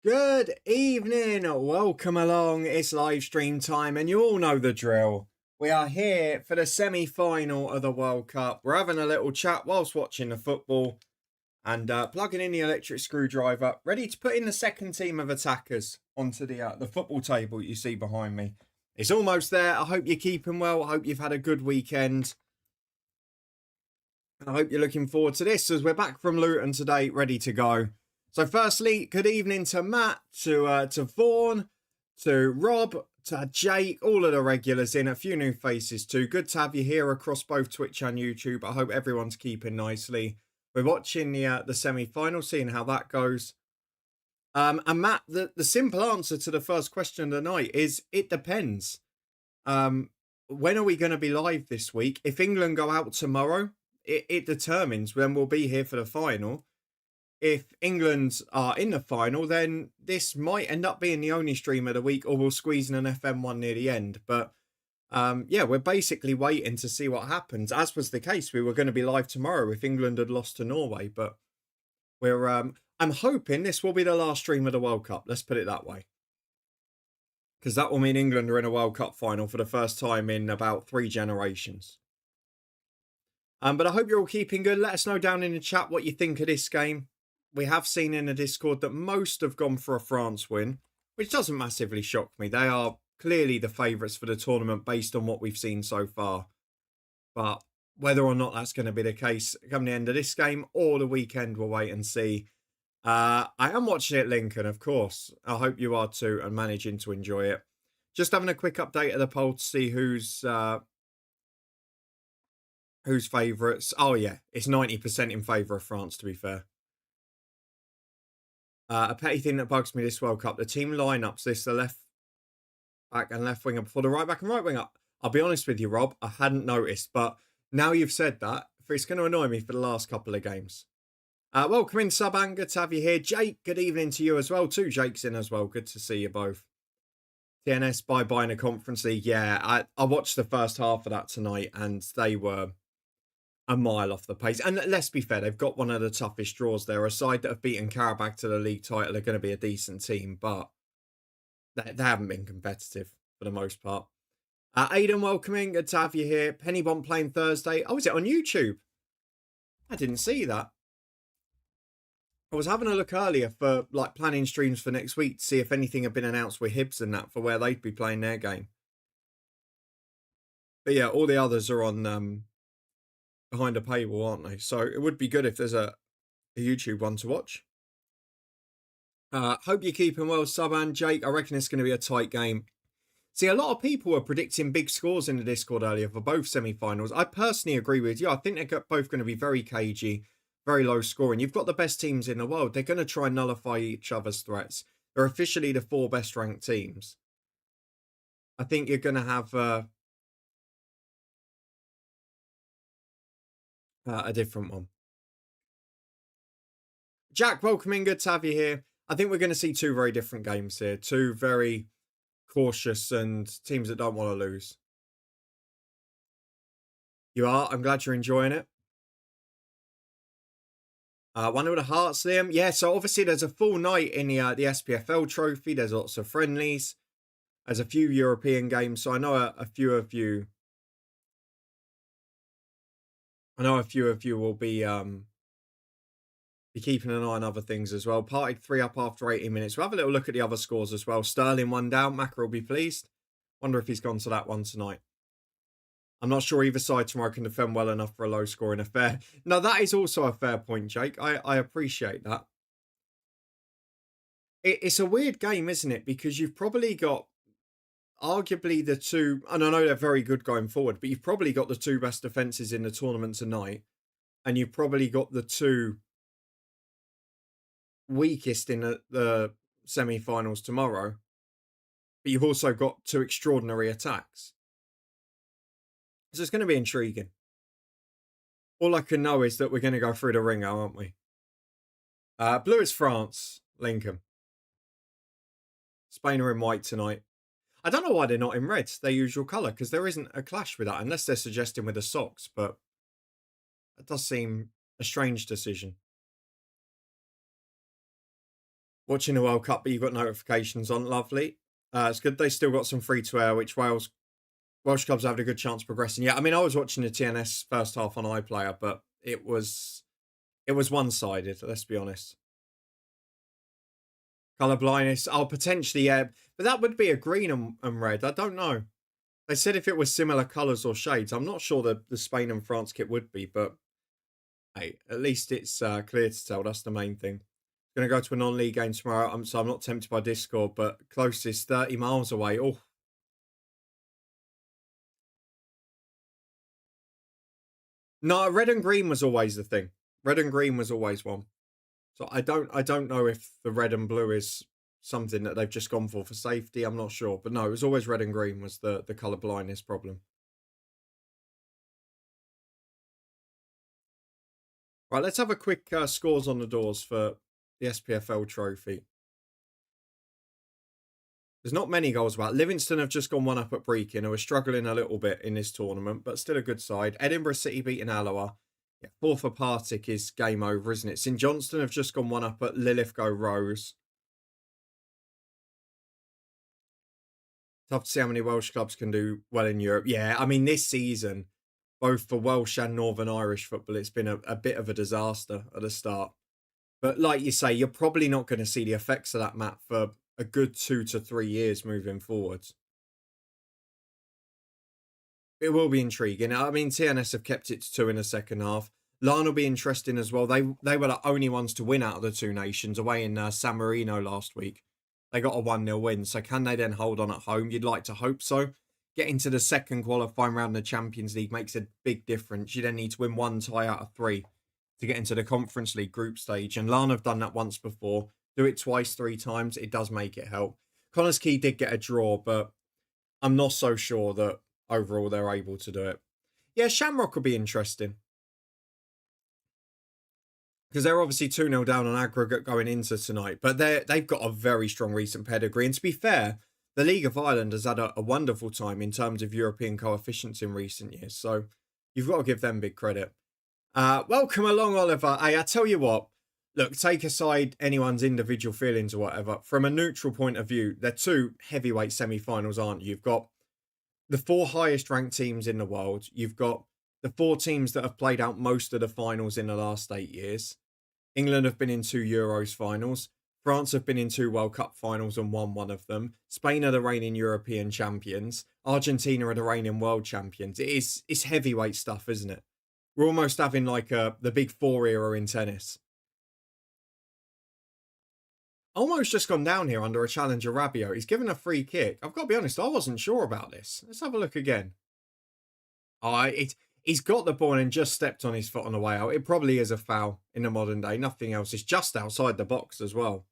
Good evening, welcome along. It's live stream time, and you all know the drill. We are here for the semi final of the World Cup. We're having a little chat whilst watching the football and plugging in the electric screwdriver, ready to put in the second team of attackers onto the football table you see behind me. It's almost there. I hope you're keeping well. I hope you've had a good weekend. I hope you're looking forward to this as we're back from Luton today, ready to go. So firstly, good evening to Matt, to Vaughan, to Rob, to Jake, all of the regulars in, a few new faces too. Good to have you here across both Twitch and YouTube. I hope everyone's keeping nicely. We're watching the semi-final, seeing how that goes. And Matt, the simple answer to the first question of the night is it depends. When are we going to be live this week? If England go out tomorrow, it determines when we'll be here for the final. If England are in the final, then this might end up being the only stream of the week, or we'll squeeze in an FM one near the end. But yeah, we're basically waiting to see what happens. As was the case, we were going to be live tomorrow if England had lost to Norway. But we're I'm hoping this will be the last stream of the World Cup. Let's put it that way, because that will mean England are in a World Cup final for the first time in about 3 generations. But I hope you're all keeping good. Let us know down in the chat what you think of this game. We have seen in the Discord that most have gone for a France win, which doesn't massively shock me. They are clearly the favourites for the tournament based on what we've seen so far. But whether or not that's going to be the case come the end of this game or the weekend, we'll wait and see. I am watching it, Lincoln, of course. I hope you are too and managing to enjoy it. Just having a quick update of the poll to see who's favourites. Oh, yeah, it's 90% in favour of France, to be fair. A petty thing that bugs me this World Cup, the team lineups, the left back and left winger before the right back and right winger. I'll be honest with you, Rob, I hadn't noticed, but now you've said that, it's going to annoy me for the last couple of games. Welcome in, Suban. Good to have you here. Jake, good evening to you as well. 2 Jakes in as well. Good to see you both. TNS bye-bye in a Conference League. Yeah, I watched the first half of that tonight, and they were a mile off the pace. And let's be fair, they've got one of the toughest draws there. A side that have beaten Karabakh to the league title are going to be a decent team, but they haven't been competitive for the most part. Aidan, welcoming. Good to have you here. Pennybomb playing Thursday. Oh, is it on YouTube? I didn't see that. I was having a look earlier for like planning streams for next week to see if anything had been announced with Hibs and that for where they'd be playing their game. But yeah, all the others are on behind a paywall, aren't they? So it would be good if there's a YouTube one to watch. Hope you're keeping well, Suban. Jake, I reckon it's going to be a tight game. See, a lot of people were predicting big scores in the Discord earlier for both semi-finals. I personally agree with you. I think they're both going to be very cagey, very low scoring. You've got the best teams in the world. They're going to try and nullify each other's threats. They're officially the 4 best ranked teams. I think you're going to have a different one. Jack, welcoming. Good to have you here. I think we're going to see 2 very different games here. 2 very cautious and teams that don't want to lose. You are? I'm glad you're enjoying it. One of the Hearts, Liam. Yeah, so obviously there's a full night in the SPFL trophy. There's lots of friendlies. There's a few European games. So I know a few of you will be keeping an eye on other things as well. Partied 3 up after 18 minutes. We'll have a little look at the other scores as well. Sterling 1 down. Macca will be pleased. Wonder if he's gone to that one tonight. I'm not sure either side tomorrow can defend well enough for a low scoring affair. No, that is also a fair point, Jake. I appreciate that. It's a weird game, isn't it? Because you've probably got arguably the 2, and I know they're very good going forward, but you've probably got the 2 best defences in the tournament tonight. And you've probably got the 2 weakest in the semi-finals tomorrow. But you've also got 2 extraordinary attacks. So it's going to be intriguing. All I can know is that we're going to go through the ringer, aren't we? Blue is France, Lincoln. Spain are in white tonight. I don't know why they're not in red, their usual colour, because there isn't a clash with that, unless they're suggesting with the socks, but that does seem a strange decision. Watching the World Cup, but you've got notifications on. Lovely. It's good they still got some free to air, which Welsh clubs have a good chance of progressing. Yeah, I mean, I was watching the TNS first half on iPlayer, but it was one sided. Let's be honest. Color blindness. Oh, potentially, yeah, but that would be a green and red. I don't know. They said if it was similar colors or shades. I'm not sure the Spain and France kit would be, but hey, at least it's clear to tell. That's the main thing. Going to go to a non-league game tomorrow. So I'm not tempted by Discord, but closest 30 miles away. Oh, no, red and green was always the thing. Red and green was always one. So I don't know if the red and blue is something that they've just gone for safety. I'm not sure, but no, it was always red and green was the color blindness problem. Right, let's have a quick scores on the doors for the SPFL trophy. There's not many goals about. Livingston have just gone one up at Brecon, who are struggling a little bit in this tournament, but still a good side. Edinburgh City beating Alloa. Yeah, 4 for Partick is game over, isn't it? St Johnstone have just gone one up at Lilithgow Rose. Tough to see how many Welsh clubs can do well in Europe. Yeah, I mean, this season, both for Welsh and Northern Irish football, it's been a bit of a disaster at the start. But like you say, you're probably not going to see the effects of that, Matt, for a good 2 to 3 years moving forwards. It will be intriguing. I mean, TNS have kept it to 2 in the second half. Larne will be interesting as well. They were the only ones to win out of the two nations away in San Marino last week. They got a 1-0 win. So can they then hold on at home? You'd like to hope so. Getting to the second qualifying round of the Champions League makes a big difference. You then need to win 1 tie out of 3 to get into the Conference League group stage. And Larne have done that once before. Do it twice, 3 times. It does make it help. Connors Key did get a draw, but I'm not so sure that overall they're able to do it. Yeah, Shamrock will be interesting. Because they're obviously 2-0 down on aggregate going into tonight. But they've got a very strong recent pedigree. And to be fair, the League of Ireland has had a wonderful time in terms of European coefficients in recent years. So you've got to give them big credit. Welcome along, Oliver. Hey, I tell you what. Look, take aside anyone's individual feelings or whatever. From a neutral point of view, they're 2 heavyweight semi-finals, aren't you? You've got the 4 highest ranked teams in the world. You've got the 4 teams that have played out most of the finals in the last 8 years. England have been in 2 Euros finals. France have been in 2 World Cup finals and won one of them. Spain are the reigning European champions. Argentina are the reigning world champions. It's heavyweight stuff, isn't it? We're almost having like the big 4 era in tennis. Almost just gone down here under a challenger Rabiot. He's given a free kick. I've got to be honest, I wasn't sure about this. Let's have a look again. He's got the ball and just stepped on his foot on the way out. It probably is a foul in the modern day. Nothing else. It's just outside the box as well.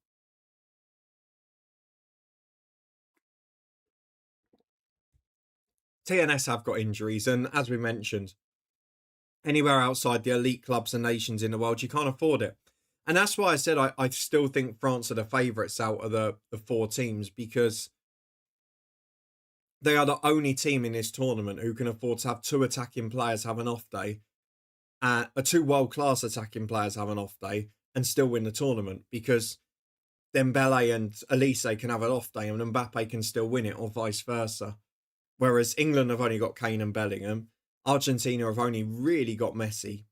TNS have got injuries, and as we mentioned, anywhere outside the elite clubs and nations in the world, you can't afford it. And that's why I said I still think France are the favourites out of the 4 teams, because they are the only team in this tournament who can afford to have 2 attacking players have an off day, 2 world-class attacking players have an off day, and still win the tournament, because Dembele and Elise can have an off day and Mbappe can still win it, or vice versa. Whereas England have only got Kane and Bellingham. Argentina have only really got Messi.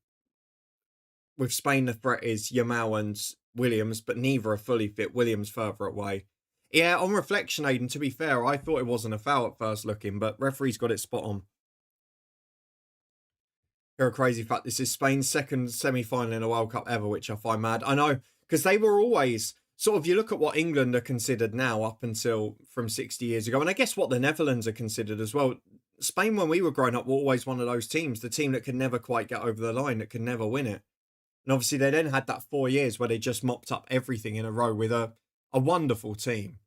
With Spain, the threat is Yamal and Williams, but neither are fully fit. Williams further away. Yeah, on reflection, Aidan, to be fair, I thought it wasn't a foul at first looking, but referee's got it spot on. You're a crazy fact. This is Spain's second semi-final in a World Cup ever, which I find mad. I know, because they were always sort of, you look at what England are considered now up until from 60 years ago, and I guess what the Netherlands are considered as well. Spain, when we were growing up, were always one of those teams, the team that could never quite get over the line, that could never win it. And obviously they then had that 4 years where they just mopped up everything in a row with a wonderful team.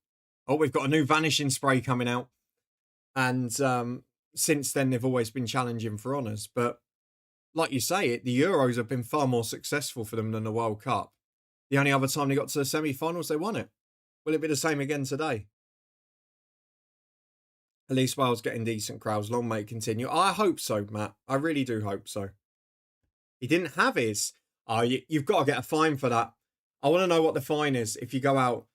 Oh, we've got a new vanishing spray coming out. And since then, they've always been challenging for honours. But like you say, the Euros have been far more successful for them than the World Cup. The only other time they got to the semi-finals, they won it. Will it be the same again today? At least Wales getting decent crowds. Long may it continue. I hope so, Matt. I really do hope so. He didn't have his. Oh, you've got to get a fine for that. I want to know what the fine is if you go out,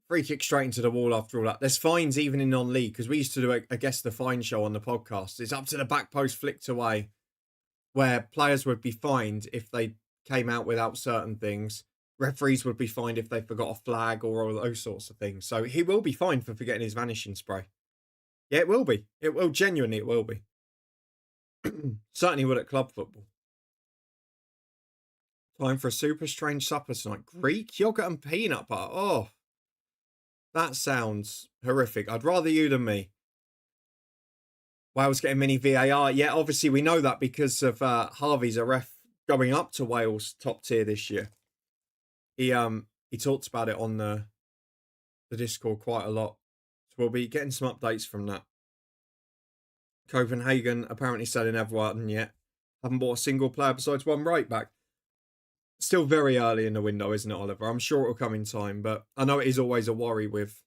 free kick straight into the wall after all that. There's fines even in non-league, because we used to do a guess the fine show on the podcast. It's up to the back post flicked away, where players would be fined if they came out without certain things. Referees would be fined if they forgot a flag or all those sorts of things. So he will be fined for forgetting his vanishing spray. Yeah, it will be. It will, genuinely, it will be. Certainly would at club football. Time for a super strange supper tonight. Greek yogurt and peanut butter. Oh, that sounds horrific. I'd rather you than me. Wales getting mini VAR. Yeah, obviously we know that because of Harvey's a ref going up to Wales top tier this year. He talks about it on the Discord quite a lot. So we'll be getting some updates from that. Copenhagen apparently selling everyone yet. Haven't bought a single player besides one right back. Still very early in the window, isn't it, Oliver? I'm sure it'll come in time, but I know it is always a worry with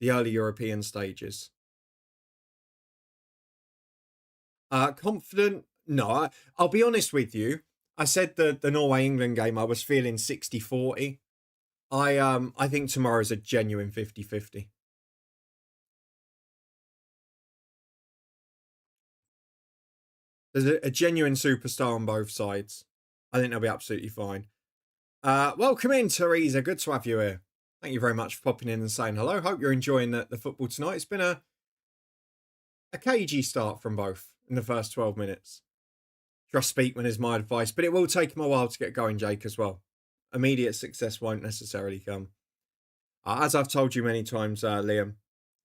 the early European stages. Confident? No, I'll be honest with you. I said the Norway-England game, I was feeling 60-40. I think tomorrow's a genuine 50-50. There's a genuine superstar on both sides. I think they'll be absolutely fine. Welcome in, Teresa. Good to have you here. Thank you very much for popping in and saying hello. Hope you're enjoying the football tonight. It's been a cagey start from both in the first 12 minutes. Trust Speakman is my advice, but it will take him a while to get going, Jake, as well. Immediate success won't necessarily come. As I've told you many times, Liam,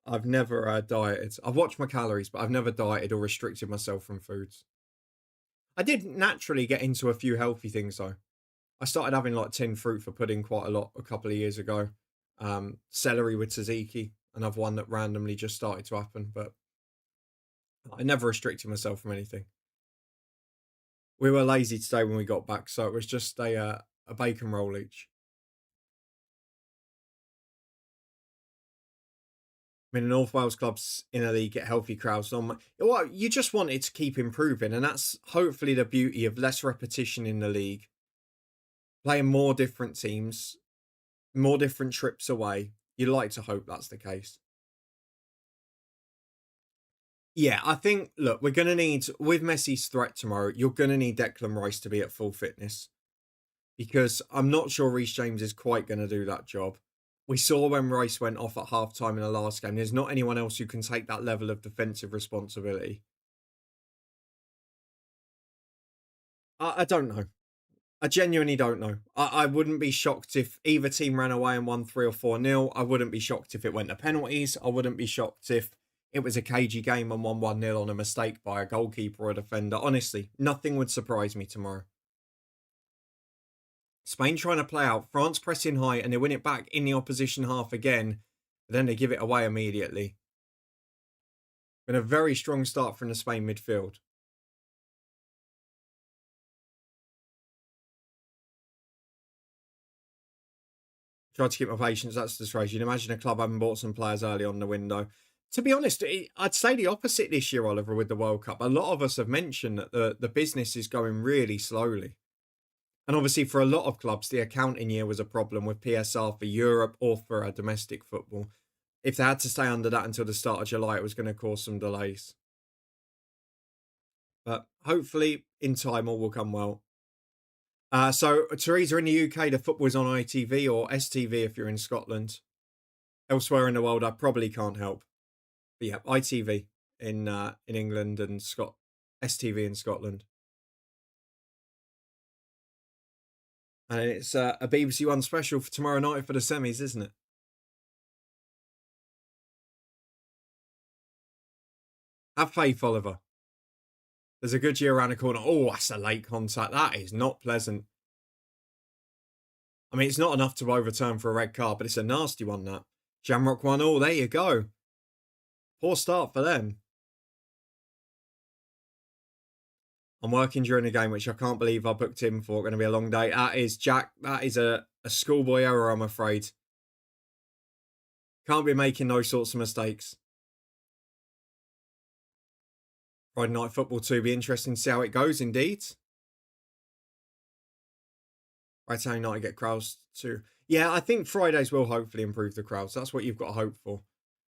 I've never dieted. I've watched my calories, but I've never dieted or restricted myself from foods. I did naturally get into a few healthy things, though. I started having like tin fruit for pudding quite a lot a couple of years ago. Celery with tzatziki, another one that randomly just started to happen, but I never restricted myself from anything. We were lazy today when we got back, so it was just a bacon roll each. I mean, the North Wales clubs in a league get healthy crowds on. Well, you just want it to keep improving, and that's hopefully the beauty of less repetition in the league. Playing more different teams, more different trips away. You'd like to hope that's the case. Yeah, I think, look, we're going to need, with Messi's threat tomorrow, you're going to need Declan Rice to be at full fitness. Because I'm not sure Reece James is quite going to do that job. We saw when Rice went off at half-time in the last game, there's not anyone else who can take that level of defensive responsibility. I don't know. I genuinely don't know. I wouldn't be shocked if either team ran away and won 3 or 4-0. I wouldn't be shocked if it went to penalties. I wouldn't be shocked if it was a cagey game and won 1-0 on a mistake by a goalkeeper or a defender. Honestly, nothing would surprise me tomorrow. Spain trying to play out, France pressing high, and they win it back in the opposition half again. But then they give it away immediately. Been a very strong start from the Spain midfield. Tried to keep my patience, that's the disgrace. You'd imagine a club having bought some players early on the window. To be honest, I'd say the opposite this year, Oliver, with the World Cup. A lot of us have mentioned that the business is going really slowly. And obviously, for a lot of clubs, the accounting year was a problem with PSR for Europe or for domestic football. If they had to stay under that until the start of July, it was going to cause some delays. But hopefully, in time, all will come well. So, Teresa, in the UK, the football is on ITV or STV if you're in Scotland. Elsewhere in the world, I probably can't help. But yeah, ITV in England and STV in Scotland. And it's a BBC One special for tomorrow night for the semis, isn't it? Have faith, Oliver. There's a good year around the corner. Oh, that's a late contact. That is not pleasant. I mean, it's not enough to overturn for a red card, but it's a nasty one, that. Jamrock 1-1. There you go. Poor start for them. I'm working during the game, which I can't believe I booked in for. Going to be a long day. That is, Jack, that is a schoolboy error, I'm afraid. Can't be making those sorts of mistakes. Friday Night Football 2 be interesting to see how it goes, indeed. Right, how United get crowds too. Yeah, I think Fridays will hopefully improve the crowds. That's what you've got to hope for.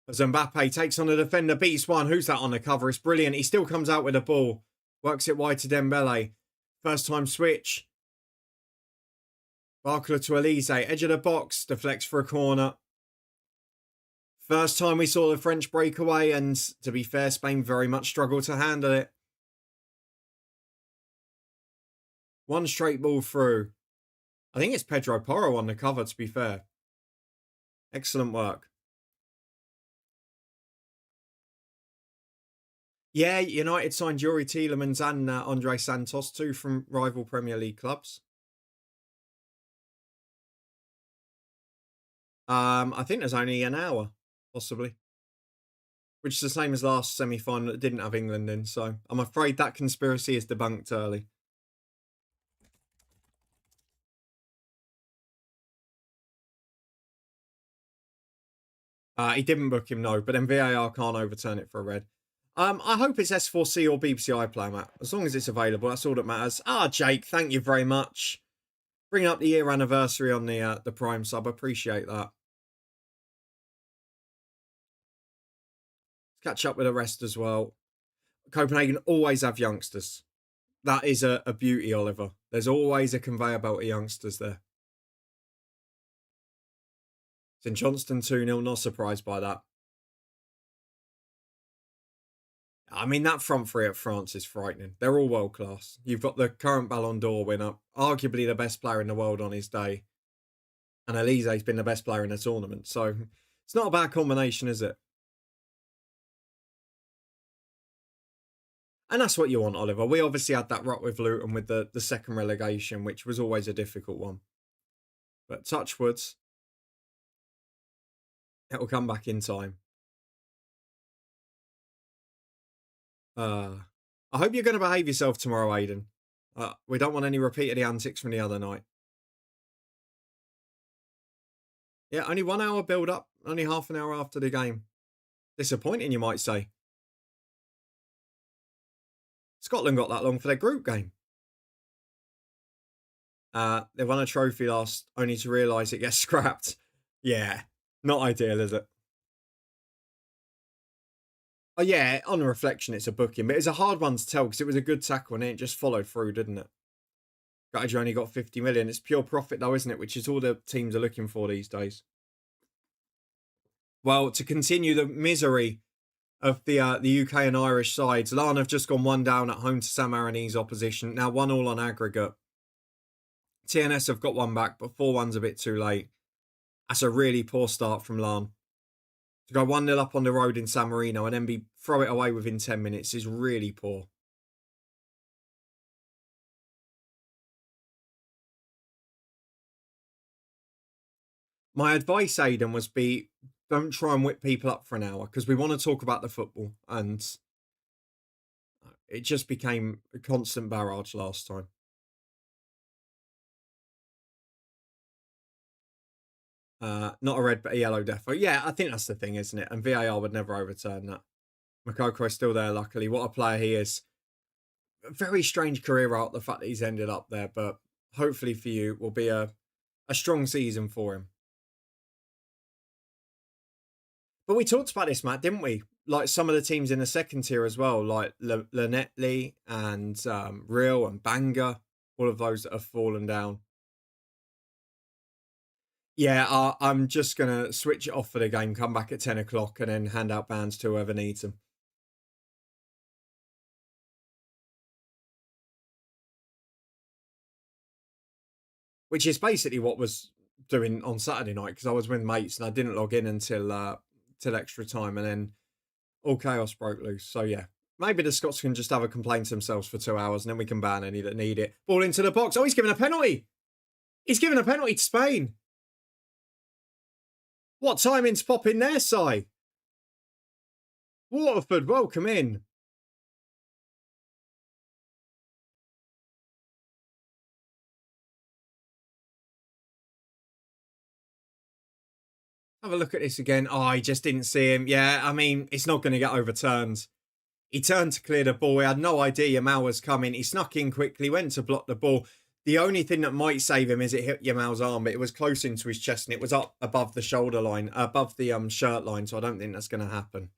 As Mbappe takes on the defender, beats one. Who's that on the cover? It's brilliant. He still comes out with the ball. Works it wide to Dembele. First time switch. Barkler to Elise. Edge of the box. Deflects for a corner. First time we saw the French breakaway, and to be fair, Spain very much struggled to handle it. One straight ball through. I think it's Pedro Porro on the cover, to be fair. Excellent work. Yeah, United signed Yuri Tielemans and Andre Santos, too, from rival Premier League clubs. I think there's only an hour, possibly. Which is the same as last semi-final that didn't have England in, so I'm afraid that conspiracy is debunked early. He didn't book him, no, but then VAR can't overturn it for a red. I hope it's S4C or BBC iPlayer, Matt. As long as it's available, that's all that matters. Jake, thank you very much. Bringing up the year anniversary on the Prime sub. Appreciate that. Let's catch up with the rest as well. Copenhagen always have youngsters. That is a beauty, Oliver. There's always a conveyor belt of youngsters there. St Johnston 2-0, not surprised by that. I mean, that front three at France is frightening. They're all world class. You've got the current Ballon d'Or winner, arguably the best player in the world on his day. And Elise's been the best player in the tournament. So it's not a bad combination, is it? And that's what you want, Oliver. We obviously had that rut with Luton with the second relegation, which was always a difficult one. But touch wood, it will come back in time. I hope you're going to behave yourself tomorrow, Aiden. We don't want any repeat of the antics from the other night. Yeah, only 1 hour build up, only half an hour after the game. Disappointing, you might say. Scotland got that long for their group game. They won a trophy last, only to realise it gets scrapped. Yeah, not ideal, is it? Oh, yeah, on reflection, it's a booking, but it's a hard one to tell because it was a good tackle and it just followed through, didn't it? Gutted you only got 50 million. It's pure profit, though, isn't it? Which is all the teams are looking for these days. Well, to continue the misery of the UK and Irish sides, Larne have just gone 1 down at home to San Marinese opposition. Now 1-1 on aggregate. TNS have got 1 back, but 4-1's a bit too late. That's a really poor start from Larne. To go 1-0 up on the road in San Marino and then throw it away within 10 minutes is really poor. My advice, Aidan, was don't try and whip people up for an hour because we want to talk about the football, and it just became a constant barrage last time. Not a red, but a yellow defo. Yeah, I think that's the thing, isn't it? And VAR would never overturn that. Makoko is still there, luckily. What a player he is. A very strange career out, the fact that he's ended up there, but hopefully for you will be a strong season for him. But we talked about this, Matt, didn't we? Like some of the teams in the second tier as well, like Llanelli and Real and Bangor, all of those that have fallen down. Yeah, I'm just going to switch it off for the game, come back at 10 o'clock and then hand out bans to whoever needs them. Which is basically what was doing on Saturday night because I was with mates and I didn't log in until till extra time and then all chaos broke loose. So yeah, maybe the Scots can just have a complaint to themselves for 2 hours and then we can ban any that need it. Ball into the box. Oh, he's given a penalty. He's given a penalty to Spain. What timing's popping there, Si? Waterford, welcome in. Have a look at this again. Oh, I just didn't see him. Yeah, I mean, it's not going to get overturned. He turned to clear the ball. He had no idea Yamal was coming. He snuck in quickly, went to block the ball. The only thing that might save him is it hit Yamal's arm, but it was close into his chest and it was up above the shoulder line, above the shirt line, so I don't think that's going to happen.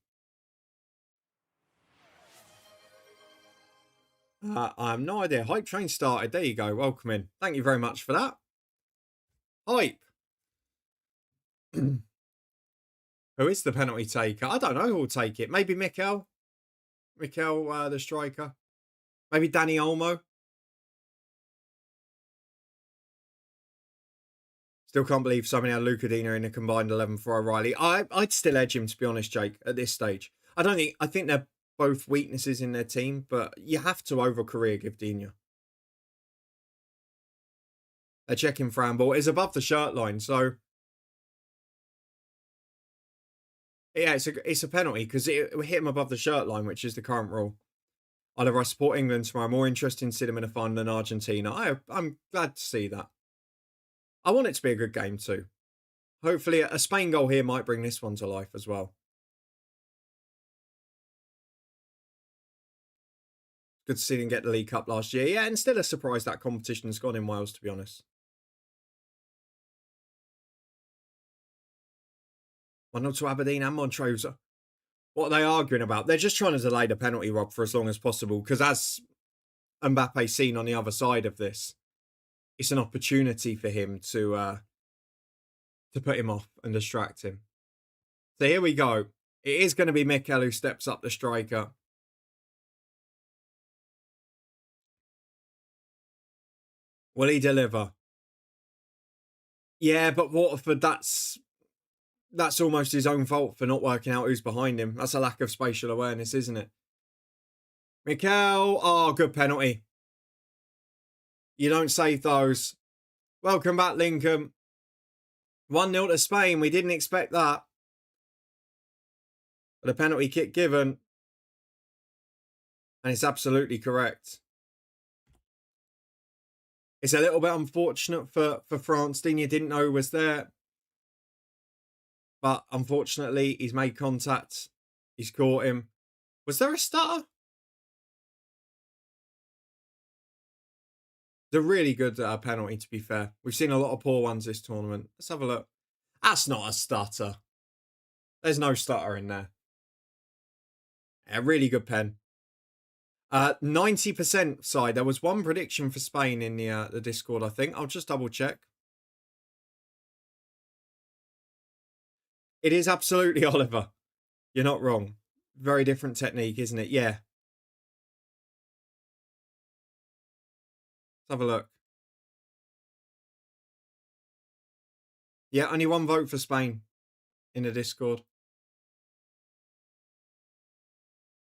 I have no idea. Hype train started. There you go. Welcome in. Thank you very much for that. Hype. Who is the penalty taker? I don't know who will take it. Maybe Mikel. Mikel, the striker. Maybe Danny Olmo. Still can't believe somebody had Luca Dina in a combined 11 for O'Reilly. I'd still edge him, to be honest, Jake, at this stage. I think they're both weaknesses in their team, but you have to over career give Dina. A checking Fran ball is above the shirt line, so yeah, it's a penalty because it hit him above the shirt line, which is the current rule. Oliver, I support England tomorrow. More interested in seeing them in a final than Argentina. I'm glad to see that. I want it to be a good game too. Hopefully a Spain goal here might bring this one to life as well. Good to see them get the League Cup last year. Yeah, and still a surprise that competition's gone in Wales, to be honest. 1-0 to Aberdeen and Montrose. What are they arguing about? They're just trying to delay the penalty, Rob, for as long as possible. Because as Mbappe's seen on the other side of this, it's an opportunity for him to put him off and distract him. So here we go. It is going to be Mikel who steps up, the striker. Will he deliver? Yeah, but Waterford, that's almost his own fault for not working out who's behind him. That's a lack of spatial awareness, isn't it? Mikel, oh, good penalty. You don't save those. Welcome back, Lincoln. 1-0 to Spain. We didn't expect that. But a penalty kick given. And it's absolutely correct. It's a little bit unfortunate for France. Digne didn't know who was there. But unfortunately, he's made contact. He's caught him. Was there a stutter? It's a really good penalty, to be fair. We've seen a lot of poor ones this tournament. Let's have a look. That's not a stutter. There's no stutter in there. A really good pen. 90% side. There was one prediction for Spain in the Discord, I think. I'll just double check. It is absolutely Oliver. You're not wrong. Very different technique, isn't it? Yeah. Let's have a look. Yeah, only one vote for Spain in the Discord.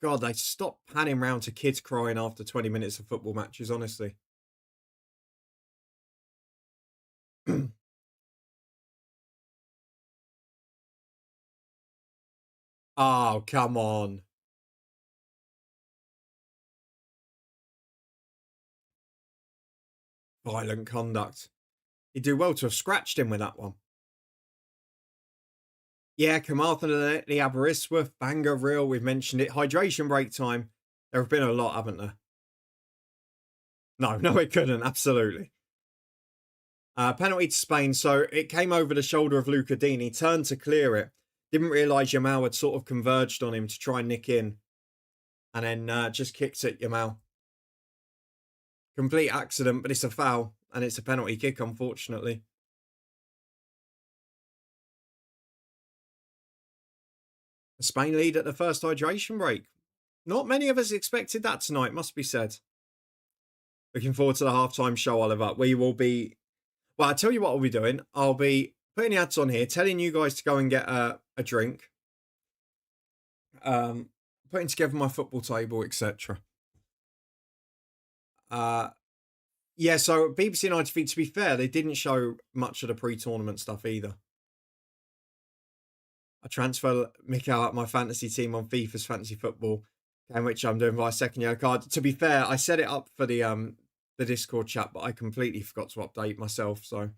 God, they stopped panning round to kids crying after 20 minutes of football matches, honestly. Oh, come on. Violent conduct. He'd do well to have scratched him with that one. Yeah, Carmarthen, the Aberystwyth, Bangor, Real, we've mentioned it. Hydration break time. There have been a lot, haven't there? No, it couldn't. Absolutely. Penalty to Spain. So it came over the shoulder of Luca Dini. He turned to clear it. Didn't realise Yamal had sort of converged on him to try and nick in. And then just kicked at Yamal. Complete accident, but it's a foul. And it's a penalty kick, unfortunately. Spain lead at the first hydration break. Not many of us expected that tonight, must be said. Looking forward to the halftime show, Oliver. We will be... Well, I'll tell you what I'll be doing. I'll be putting the ads on here, telling you guys to go and get a drink. Putting together my football table, etc. Yeah, so BBC United feed, to be fair, they didn't show much of the pre-tournament stuff either. I transfer Mikel out my fantasy team on FIFA's fantasy football game, which I'm doing via second yellow card. To be fair, I set it up for the Discord chat, but I completely forgot to update myself. So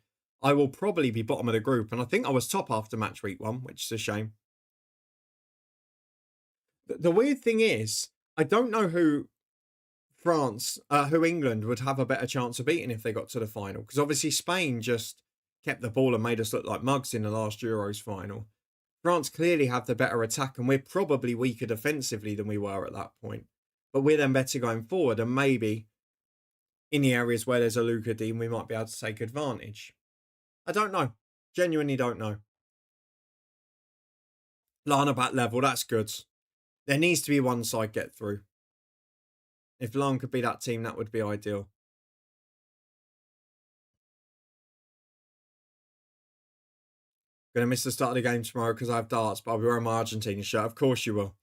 I will probably be bottom of the group. And I think I was top after match week 1, which is a shame. The weird thing is, I don't know who France, who England would have a better chance of beating if they got to the final. Because obviously Spain just kept the ball and made us look like mugs in the last Euros final. France clearly have the better attack, and we're probably weaker defensively than we were at that point. But we're then better going forward, and maybe in the areas where there's a Luka Dean, we might be able to take advantage. I don't know. Genuinely don't know. Lana back level, that's good. There needs to be one side get through. If Lana could be that team, that would be ideal. Going to miss the start of the game tomorrow because I have darts, but I'll be wearing my Argentina shirt. Of course you will.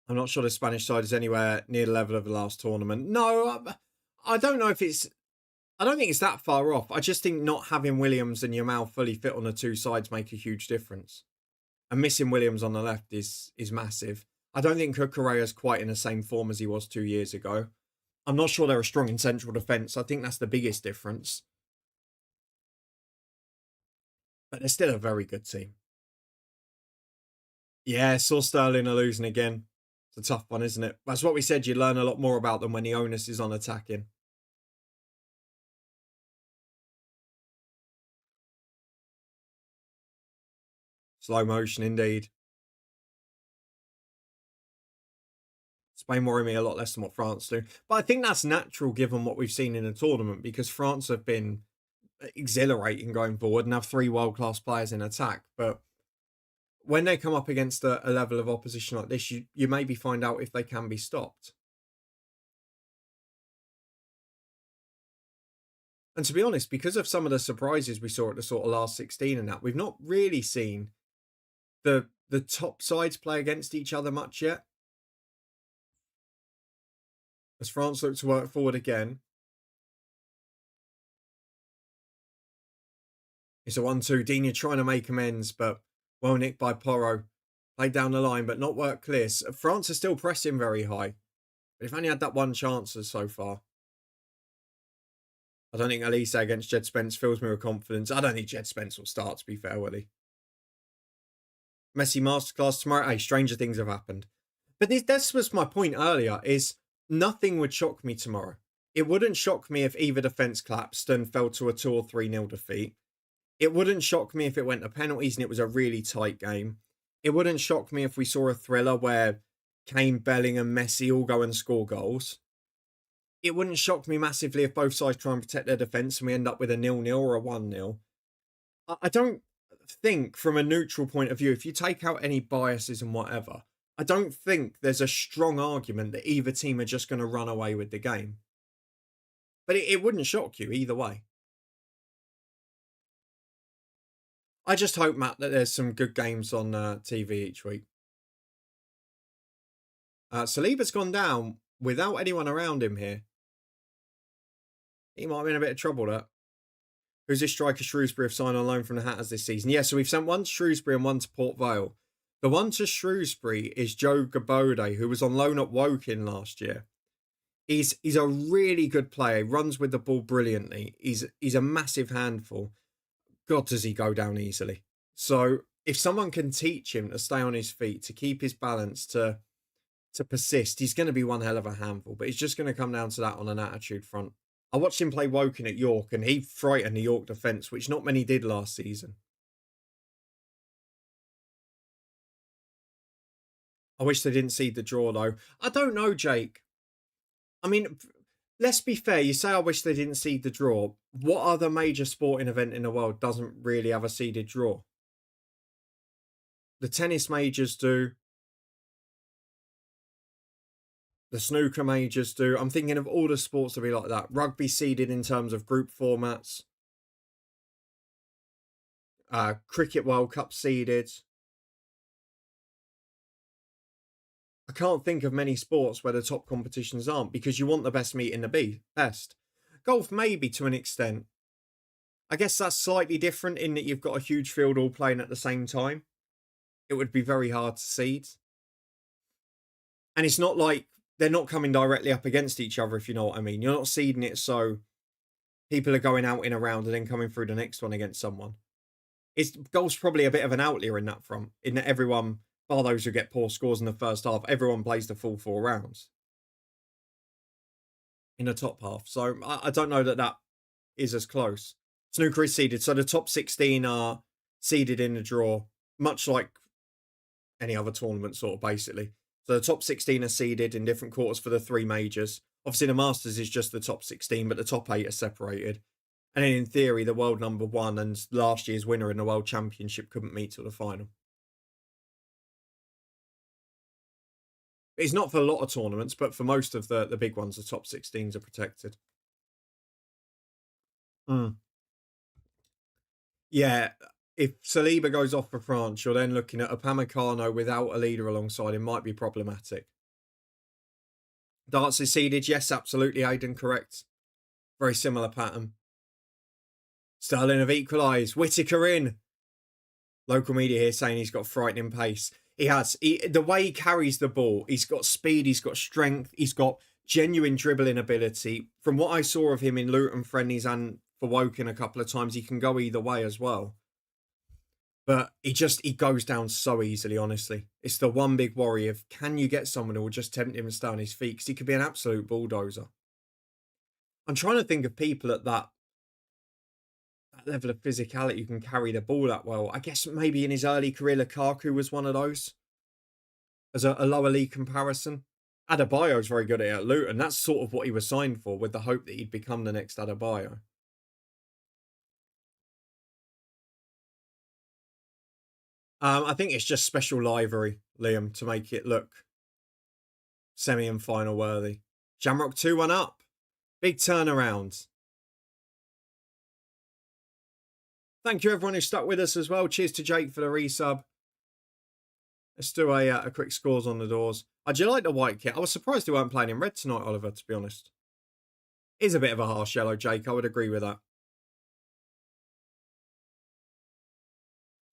I'm not sure the Spanish side is anywhere near the level of the last tournament. No, I don't know if it's... I don't think it's that far off. I just think not having Williams and Yamal fully fit on the two sides make a huge difference. And missing Williams on the left is massive. I don't think Cucurella's quite in the same form as he was 2 years ago. I'm not sure they're strong in central defence. I think that's the biggest difference. But they're still a very good team. Yeah, saw Sterling are losing again. It's a tough one, isn't it? That's what we said. You learn a lot more about them when the onus is on attacking. Slow motion, indeed. Spain worry me a lot less than what France do. But I think that's natural given what we've seen in the tournament, because France have been exhilarating going forward and have 3 world-class players in attack. But when they come up against a level of opposition like this, you maybe find out if they can be stopped. And to be honest, because of some of the surprises we saw at the sort of last 16 and that, we've not really seen the top sides play against each other much yet. As France look to work forward again. It's a 1-2. Dina trying to make amends, but well nicked by Porro. Played down the line, but not worked clear. France are still pressing very high. But they've only had that one chance so far. I don't think Elise against Jed Spence fills me with confidence. I don't think Jed Spence will start, to be fair, will he? Messi masterclass tomorrow. Hey, stranger things have happened. But this was my point earlier, is nothing would shock me tomorrow. It wouldn't shock me if either defence collapsed and fell to a 2 or 3-0 defeat. It wouldn't shock me if it went to penalties and it was a really tight game. It wouldn't shock me if we saw a thriller where Kane, Bellingham, Messi all go and score goals. It wouldn't shock me massively if both sides try and protect their defence and we end up with a 0-0 or a 1-0. I don't think, from a neutral point of view, if you take out any biases and whatever, I don't think there's a strong argument that either team are just going to run away with the game. But it wouldn't shock you either way. I just hope, Matt, that there's some good games on TV each week. Saliba's gone down without anyone around him here. He might be in a bit of trouble, that. Who's this striker Shrewsbury have signed on loan from the Hatters this season? Yeah, so we've sent one to Shrewsbury and one to Port Vale. The one to Shrewsbury is Joe Gabode, who was on loan at Woking last year. He's a really good player. He runs with the ball brilliantly. He's a massive handful. God, does he go down easily. So if someone can teach him to stay on his feet, to keep his balance, to persist, he's going to be one hell of a handful. But he's just going to come down to that on an attitude front. I watched him play Woking at York, and he frightened the York defence, which not many did last season. I wish they didn't seed the draw, though. I don't know, Jake. I mean, let's be fair. You say I wish they didn't seed the draw. What other major sporting event in the world doesn't really have a seeded draw? The tennis majors do. The snooker majors do. I'm thinking of all the sports to be like that. Rugby seeded in terms of group formats. Cricket World Cup seeded. I can't think of many sports where the top competitions aren't, because you want the best meet in the best. Golf, maybe to an extent. I guess that's slightly different in that you've got a huge field all playing at the same time. It would be very hard to seed. And it's not like they're not coming directly up against each other, if you know what I mean. You're not seeding it so people are going out in a round and then coming through the next one against someone. Golf's probably a bit of an outlier in that front, in that everyone bar those who get poor scores in the first half, everyone plays the full 4 rounds in the top half. So I don't know that that is as close. Snooker is seeded, so the top 16 are seeded in the draw, much like any other tournament, sort of basically. So the top 16 are seeded in different quarters for the 3 majors. Obviously, the Masters is just the top 16, but the top 8 are separated. And then in theory, the world number 1 and last year's winner in the World Championship couldn't meet till the final. It's not for a lot of tournaments, but for most of the big ones, the top 16s are protected. Mm. Yeah, if Saliba goes off for France, you're then looking at Upamecano without a leader alongside him might be problematic. Darts is seeded. Yes, absolutely, Aidan, correct. Very similar pattern. Sterling have equalised. Whittaker in. Local media here saying he's got frightening pace. He has. The way he carries the ball, he's got speed, he's got strength, he's got genuine dribbling ability. From what I saw of him in Luton friendlies and for Woking a couple of times, he can go either way as well. But he goes down so easily, honestly. It's the one big worry of, can you get someone who will just tempt him and stay on his feet? Because he could be an absolute bulldozer. I'm trying to think of people at that level of physicality who can carry the ball that well. I guess maybe in his early career, Lukaku was one of those. As a lower league comparison. Adebayo's very good at Luton. That's sort of what he was signed for, with the hope that he'd become the next Adebayo. I think it's just special livery, Liam, to make it look semi and final worthy. Jamrock 2-1 up. Big turnaround. Thank you everyone who stuck with us as well. Cheers to Jake for the resub. Let's do a quick scores on the doors. Do you like the white kit? I was surprised they weren't playing in red tonight, Oliver, to be honest. It is a bit of a harsh yellow, Jake. I would agree with that.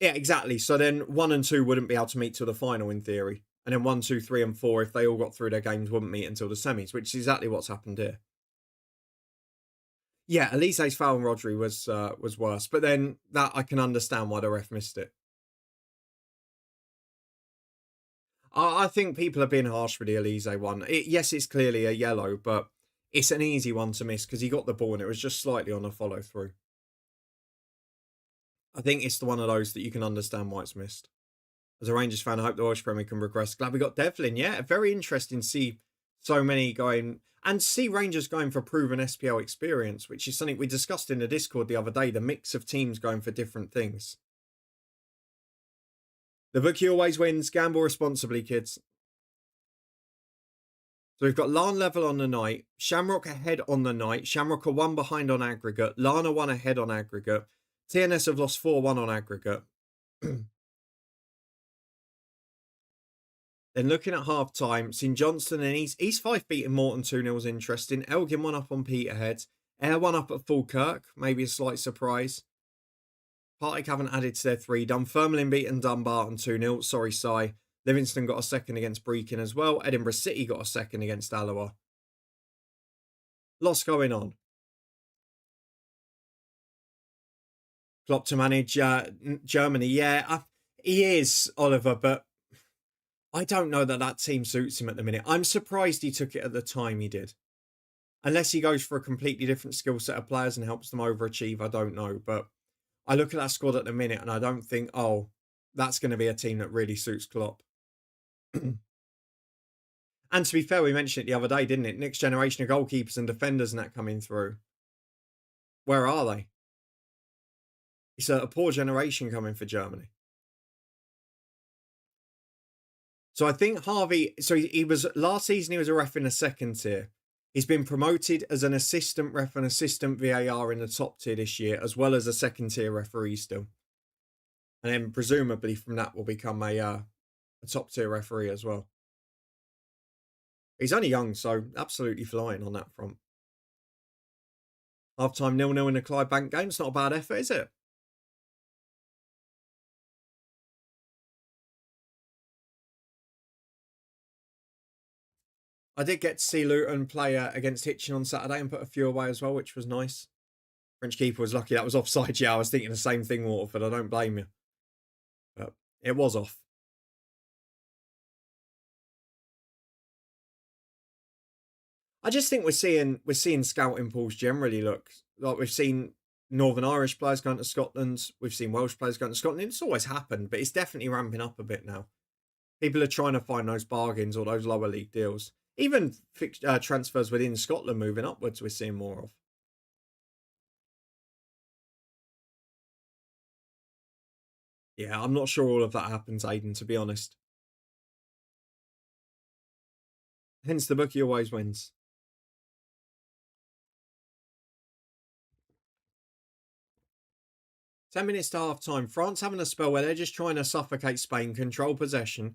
Yeah, exactly. So then 1 and 2 wouldn't be able to meet till the final in theory. And then 1, 2, 3 and 4, if they all got through their games, wouldn't meet until the semis, which is exactly what's happened here. Yeah, Elise's foul on Rodri was worse. But then that I can understand why the ref missed it. I think people have been harsh with the Elise one. Yes, it's clearly a yellow, but it's an easy one to miss because he got the ball and it was just slightly on a follow through. I think it's the one of those that you can understand why it's missed. As a Rangers fan, I hope the Welsh Premier can progress. Glad we got Devlin. Yeah, very interesting to see so many going and see Rangers going for proven SPL experience, which is something we discussed in the Discord the other day, the mix of teams going for different things. The bookie always wins. Gamble responsibly, kids. So we've got Larn level on the night, Shamrock ahead on the night, Shamrock are 1 behind on aggregate, Larn are 1 ahead on aggregate, TNS have lost 4-1 on aggregate. Then looking at half time, St Johnston and East 5 beating Morton 2-0 was interesting. Elgin 1 up on Peterhead, Ayr 1 up at Falkirk, maybe a slight surprise. Partick haven't added to their 3. Dunfermline beaten Dumbarton 2-0. Sorry, Si. Livingston got a second against Brecon as well. Edinburgh City got a second against Alloa. Lots going on. Klopp to manage Germany. Yeah, he is, Oliver, but I don't know that that team suits him at the minute. I'm surprised he took it at the time he did. Unless he goes for a completely different skill set of players and helps them overachieve, I don't know. But I look at that squad at the minute and I don't think, oh, that's going to be a team that really suits Klopp. And to be fair, we mentioned it the other day, didn't it? Next generation of goalkeepers and defenders and that coming through. Where are they? It's a poor generation coming for Germany. So I think Harvey, so he was, last season he was a ref in the second tier. He's been promoted as an assistant ref and assistant VAR in the top tier this year, as well as a second tier referee still. And then presumably from that will become a top tier referee as well. He's only young, so absolutely flying on that front. Half-time 0-0 in the Clydebank game. It's not a bad effort, is it? I did get to see Luton play against Hitchin on Saturday and put a few away as well, which was nice. French keeper was lucky that was offside. Yeah, I was thinking the same thing, Waterford. I don't blame you. But it was off. I just think we're seeing scouting pools generally look like we've seen Northern Irish players going to Scotland, we've seen Welsh players going to Scotland. It's always happened, but it's definitely ramping up a bit now. People are trying to find those bargains or those lower league deals. Even transfers within Scotland moving upwards, we're seeing more of. Yeah, I'm not sure all of that happens, Aiden, to be honest. Hence the bookie always wins. 10 minutes to half time. France having a spell where they're just trying to suffocate Spain, control possession. And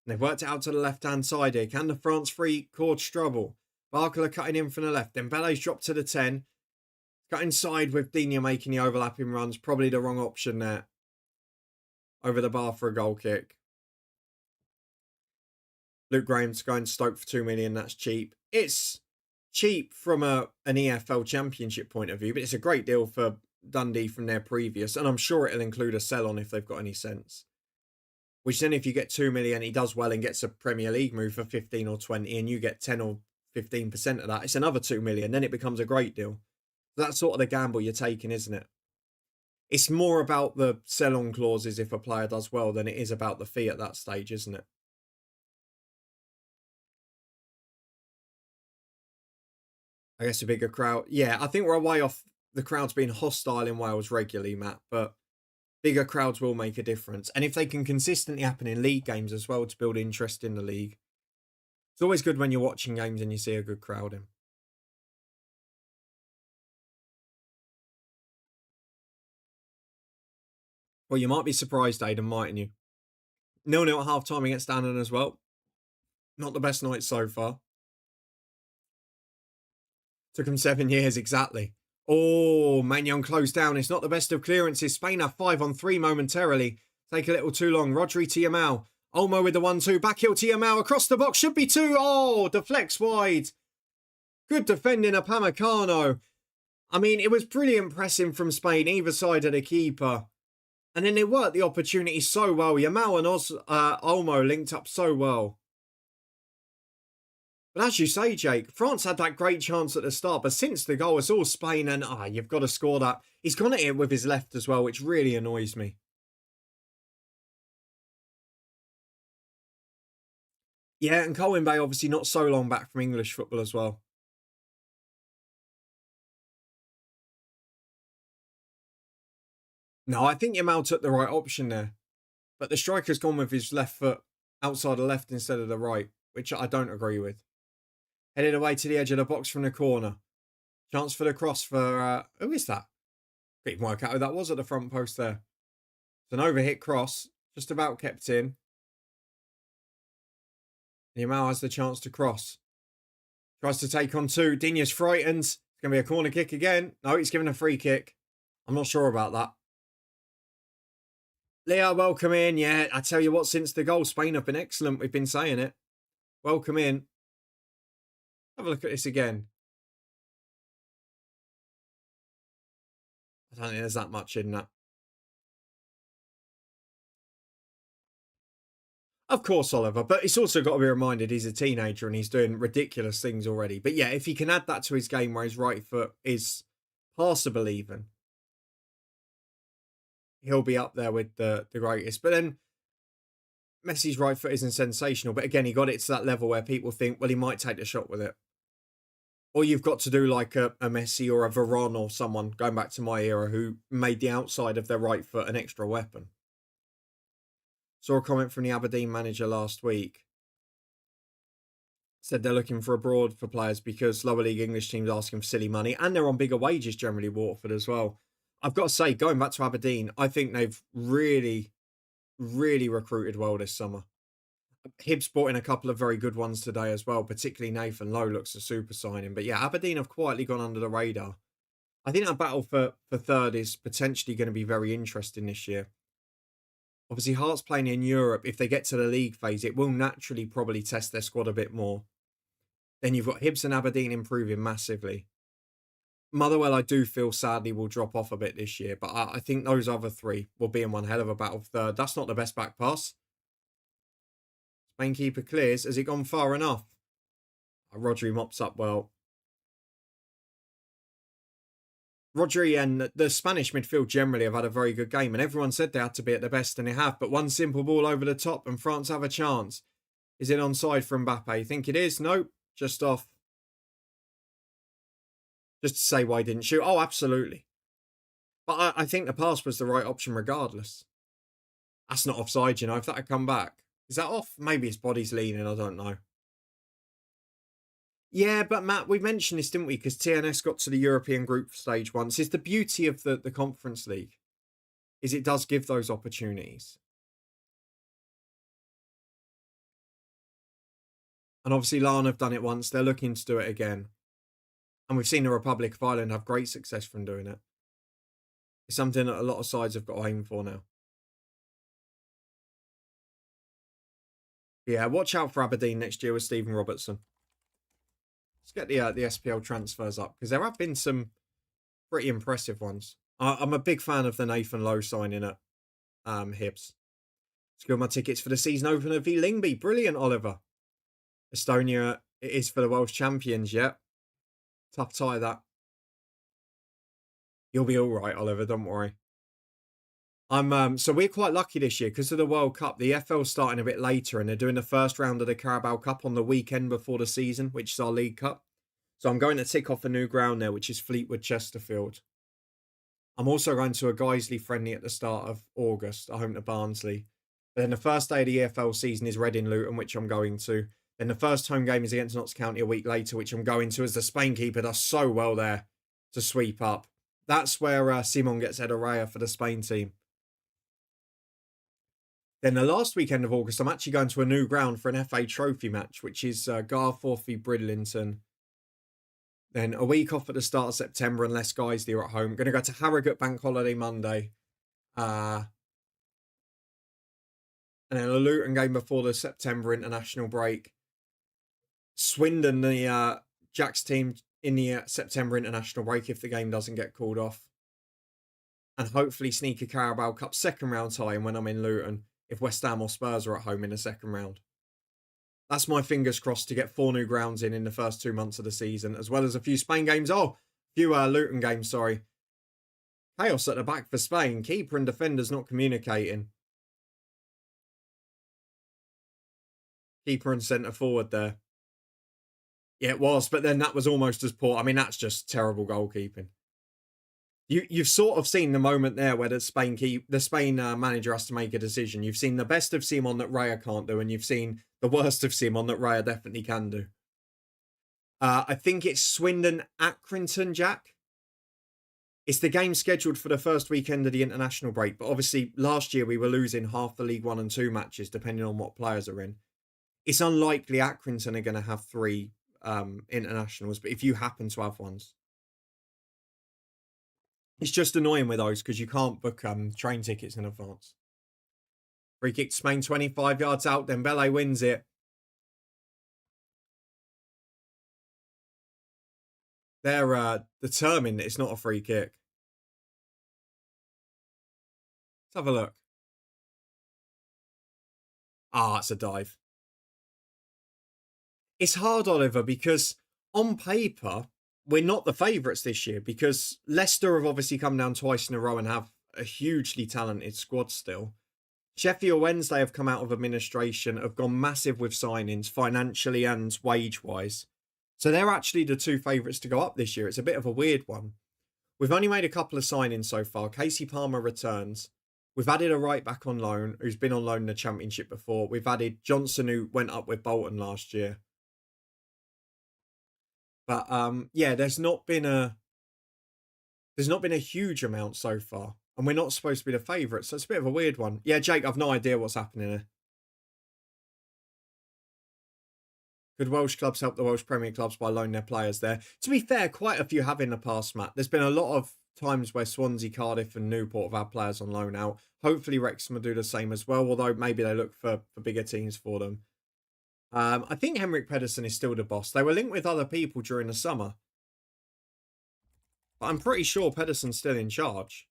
they've worked it out to the left hand side here. Can the France free chord struggle? Barkler cutting in from the left. Then Dembele's dropped to the 10. Cut inside with Digne making the overlapping runs. Probably the wrong option there. Over the bar for a goal kick. Luke Graham's going to Stoke for 2 million. That's cheap. It's cheap from an EFL Championship point of view, but it's a great deal for Dundee from their previous, and I'm sure it'll include a sell on if they've got any sense. Which then, if you get 2 million, he does well and gets a Premier League move for 15 or 20, and you get 10 or 15% of that, it's another 2 million. Then it becomes a great deal. That's sort of the gamble you're taking, isn't it? It's more about the sell on clauses if a player does well than it is about the fee at that stage, isn't it? I guess a bigger crowd. Yeah, I think we're way off the crowds being hostile in Wales regularly, Matt, but bigger crowds will make a difference. And if they can consistently happen in league games as well to build interest in the league, it's always good when you're watching games and you see a good crowd in. Well, you might be surprised, Aidan, mightn't you? 0-0 at half time against Annan as well. Not the best night so far. Took him 7 years exactly. Oh, Magnon closed down. It's not the best of clearances. Spain have 5-on-3 momentarily. Take a little too long. Rodri to Yamal. Olmo with the 1-2. Back heel to Yamal. Across the box. Should be 2. Oh, deflects wide. Good defending of Pamecano. I mean, it was brilliant pressing from Spain, either side of the keeper. And then they worked the opportunity so well. Yamal and Olmo linked up so well. But as you say, Jake, France had that great chance at the start, but since the goal, it's all Spain and, you've got to score that. He's gone at it with his left as well, which really annoys me. Yeah, and Colin Bay obviously not so long back from English football as well. No, I think Yamal took the right option there. But the striker's gone with his left foot outside the left instead of the right, which I don't agree with. Headed away to the edge of the box from the corner. Chance for the cross for... who is that? Couldn't even work out who that was at the front post there. It's an overhit cross. Just about kept in. Yamal has the chance to cross. Tries to take on 2. Digne's frightened. It's going to be a corner kick again. No, he's given a free kick. I'm not sure about that. Leo, welcome in. Yeah, I tell you what, since the goal, Spain have been excellent. We've been saying it. Welcome in. Have a look at this again. I don't think there's that much in that. Of course, Oliver, but it's also got to be reminded he's a teenager and he's doing ridiculous things already. But yeah, if he can add that to his game where his right foot is passable even, he'll be up there with the greatest. But then Messi's right foot isn't sensational. But again, he got it to that level where people think, well, he might take the shot with it. Or you've got to do like a Messi or a Varane or someone, going back to my era, who made the outside of their right foot an extra weapon. Saw a comment from the Aberdeen manager last week. Said they're looking for abroad for players because lower league English teams asking for silly money and they're on bigger wages generally, Waterford as well. I've got to say, going back to Aberdeen, I think they've really, really recruited well this summer. Hibs brought in a couple of very good ones today as well, particularly Nathan Lowe looks a super signing. But yeah, Aberdeen have quietly gone under the radar. I think that battle for third is potentially going to be very interesting this year. Obviously, Hearts playing in Europe, if they get to the league phase, it will naturally probably test their squad a bit more. Then you've got Hibs and Aberdeen improving massively. Motherwell, I do feel sadly will drop off a bit this year, but I think those other 3 will be in one hell of a battle for third. That's not the best back pass. Spain keeper clears. Has it gone far enough? Rodri mops up well. Rodri and the Spanish midfield generally have had a very good game, and everyone said they had to be at their best, and they have. But one simple ball over the top, and France have a chance. Is it onside for Mbappe? You think it is? Nope. Just off. Just to say why he didn't shoot. Oh, absolutely. But I think the pass was the right option regardless. That's not offside, you know. If that had come back. Is that off? Maybe his body's leaning. I don't know. Yeah, but Matt, we mentioned this, didn't we? Because TNS got to the European group stage once. Is the beauty of the Conference League is it does give those opportunities. And obviously, Lana have done it once. They're looking to do it again. And we've seen the Republic of Ireland have great success from doing it. It's something that a lot of sides have got to aim for now. Yeah, watch out for Aberdeen next year with Stephen Robertson. Let's get the SPL transfers up because there have been some pretty impressive ones. I'm a big fan of the Nathan Lowe signing at Hibs. Secured my tickets for the season opener v Lingby. Brilliant, Oliver. Estonia, it is for the Welsh champions, yeah. Tough tie, that. You'll be all right, Oliver, don't worry. So we're quite lucky this year because of the World Cup. The FL's starting a bit later and they're doing the first round of the Carabao Cup on the weekend before the season, which is our League Cup. So I'm going to tick off a new ground there, which is Fleetwood Chesterfield. I'm also going to a Guiseley friendly at the start of August, home to Barnsley. But then the first day of the EFL season is Reading Luton, which I'm going to. Then the first home game is against Notts County a week later, which I'm going to, as the Spain keeper does so well there to sweep up. That's where Simon gets head of Raya for the Spain team. Then the last weekend of August, I'm actually going to a new ground for an FA Trophy match, which is Garforth v Bridlington. Then a week off at the start of September, unless Guiseley are at home. I'm going to go to Harrogate Bank Holiday Monday. And then a Luton game before the September international break. Swindon, the Jack's team in the September international break if the game doesn't get called off. And hopefully sneak a Carabao Cup second round tie in when I'm in Luton if West Ham or Spurs are at home in the second round. That's my fingers crossed to get 4 new grounds in the first 2 months of the season, as well as a few Spain games. Oh, a few Luton games, sorry. Chaos at the back for Spain. Keeper and defenders not communicating. Keeper and centre forward there. Yeah, it was, but then that was almost as poor. I mean, that's just terrible goalkeeping. You've sort of seen the moment there where the Spain manager has to make a decision. You've seen the best of Simon that Raya can't do, and you've seen the worst of Simon that Raya definitely can do. I think it's Swindon Accrington, Jack. It's the game scheduled for the first weekend of the international break, but obviously last year we were losing half the League 1 and 2 matches depending on what players are in. It's unlikely Accrington are going to have 3 internationals, but if you happen to have ones. It's just annoying with those because you can't book train tickets in advance. Free kick to Spain, 25 yards out. Dembele wins it. They're determined that it's not a free kick. Let's have a look. Ah, it's a dive. It's hard, Oliver, because on paper, we're not the favourites this year because Leicester have obviously come down twice in a row and have a hugely talented squad still. Sheffield Wednesday have come out of administration, have gone massive with signings financially and wage-wise. So they're actually the 2 favourites to go up this year. It's a bit of a weird one. We've only made a couple of signings so far. Casey Palmer returns. We've added a right back on loan who's been on loan in the Championship before. We've added Johnson who went up with Bolton last year. But yeah, there's not been a huge amount so far. And we're not supposed to be the favourites, so it's a bit of a weird one. Yeah, Jake, I've no idea what's happening here. Could Welsh clubs help the Welsh Premier clubs by loaning their players there? To be fair, quite a few have in the past, Matt. There's been a lot of times where Swansea, Cardiff and Newport have had players on loan out. Hopefully Wrexham will do the same as well, although maybe they look for bigger teams for them. I think Henrik Pedersen is still the boss. They were linked with other people during the summer. But I'm pretty sure Pedersen's still in charge.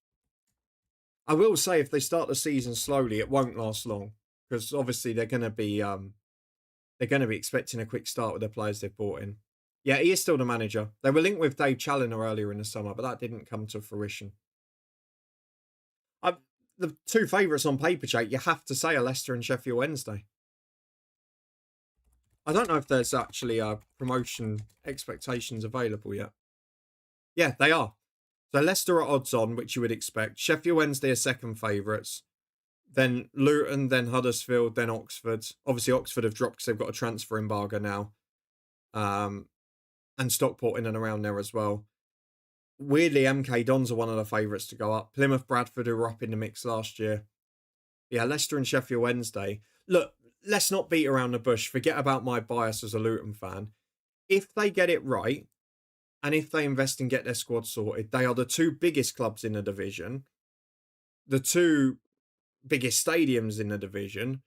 I will say if they start the season slowly, it won't last long. Because obviously they're going to be expecting a quick start with the players they've brought in. Yeah, he is still the manager. They were linked with Dave Challoner earlier in the summer, but that didn't come to fruition. I, the two favourites on paper, Jake, you have to say are Leicester and Sheffield Wednesday. I don't know if there's actually promotion expectations available yet. Yeah, they are. So Leicester are odds on, which you would expect. Sheffield Wednesday are second favourites. Then Luton, then Huddersfield, then Oxford. Obviously, Oxford have dropped because they've got a transfer embargo now. And Stockport in and around there as well. Weirdly, MK Dons are one of the favourites to go up. Plymouth, Bradford, who were up in the mix last year. Yeah, Leicester and Sheffield Wednesday. Look, let's not beat around the bush. Forget about my bias as a Luton fan. If they get it right, and if they invest and get their squad sorted, they are the two biggest clubs in the division, the two biggest stadiums in the division,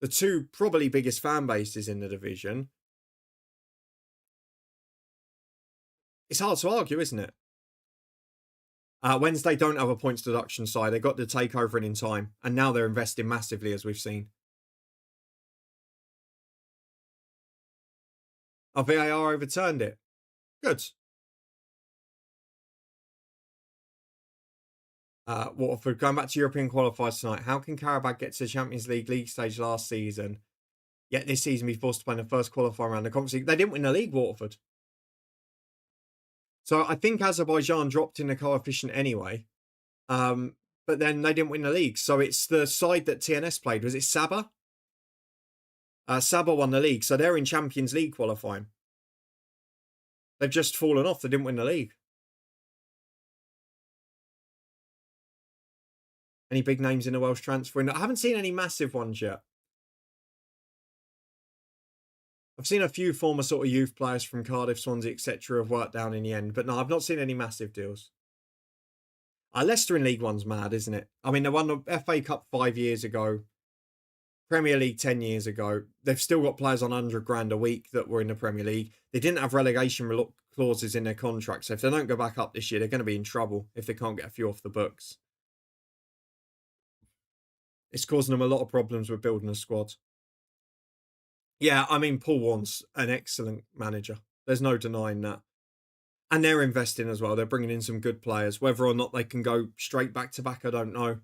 the two probably biggest fan bases in the division. It's hard to argue, isn't it? Wednesday don't have a points deduction side. They got the takeover in time, and now they're investing massively, as we've seen. Our VAR overturned it. Good. Waterford, going back to European qualifiers tonight. How can Karabakh get to the Champions League stage last season, yet this season be forced to play in the first qualifying round of the Conference League? They didn't win the league, Waterford. So I think Azerbaijan dropped in the coefficient anyway. But then they didn't win the league. So it's the side that TNS played. Was it Sabah? Sabah won the league. So they're in Champions League qualifying. They've just fallen off. They didn't win the league. Any big names in the Welsh transfer window? I haven't seen any massive ones yet. I've seen a few former sort of youth players from Cardiff, Swansea, etc. have worked down in the end. But no, I've not seen any massive deals. Leicester in League One's mad, isn't it? I mean, they won the FA Cup 5 years ago. Premier League 10 years ago. They've still got players on 100 grand a week that were in the Premier League. They didn't have relegation clauses in their contract. So if they don't go back up this year, they're going to be in trouble if they can't get a few off the books. It's causing them a lot of problems with building a squad. Yeah, I mean, Paul Warne's an excellent manager. There's no denying that. And they're investing as well. They're bringing in some good players. Whether or not they can go straight back to back, I don't know.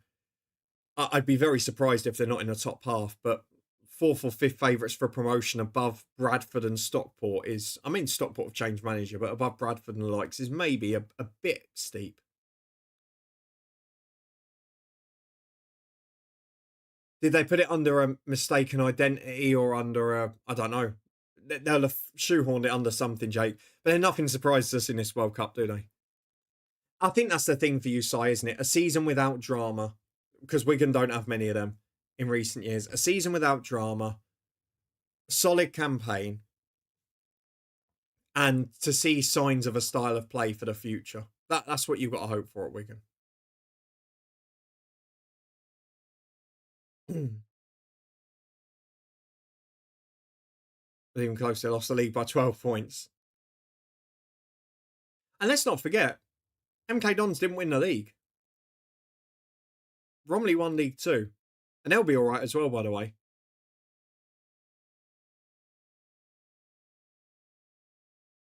I'd be very surprised if they're not in the top half. But fourth or fifth favourites for promotion above Bradford and Stockport is... I mean, Stockport have changed manager, but above Bradford and the likes is maybe a bit steep. Did they put it under a mistaken identity or under a... I don't know. They'll have shoehorned it under something, Jake. But then nothing surprises us in this World Cup, do they? I think that's the thing for you, Si, isn't it? A season without drama. Because Wigan don't have many of them in recent years. A season without drama. Solid campaign. And to see signs of a style of play for the future. That's what you've got to hope for at Wigan. Even close, they lost the league by 12 points. And let's not forget, MK Dons didn't win the league. Bromley won League 2. And they'll be all right as well, by the way.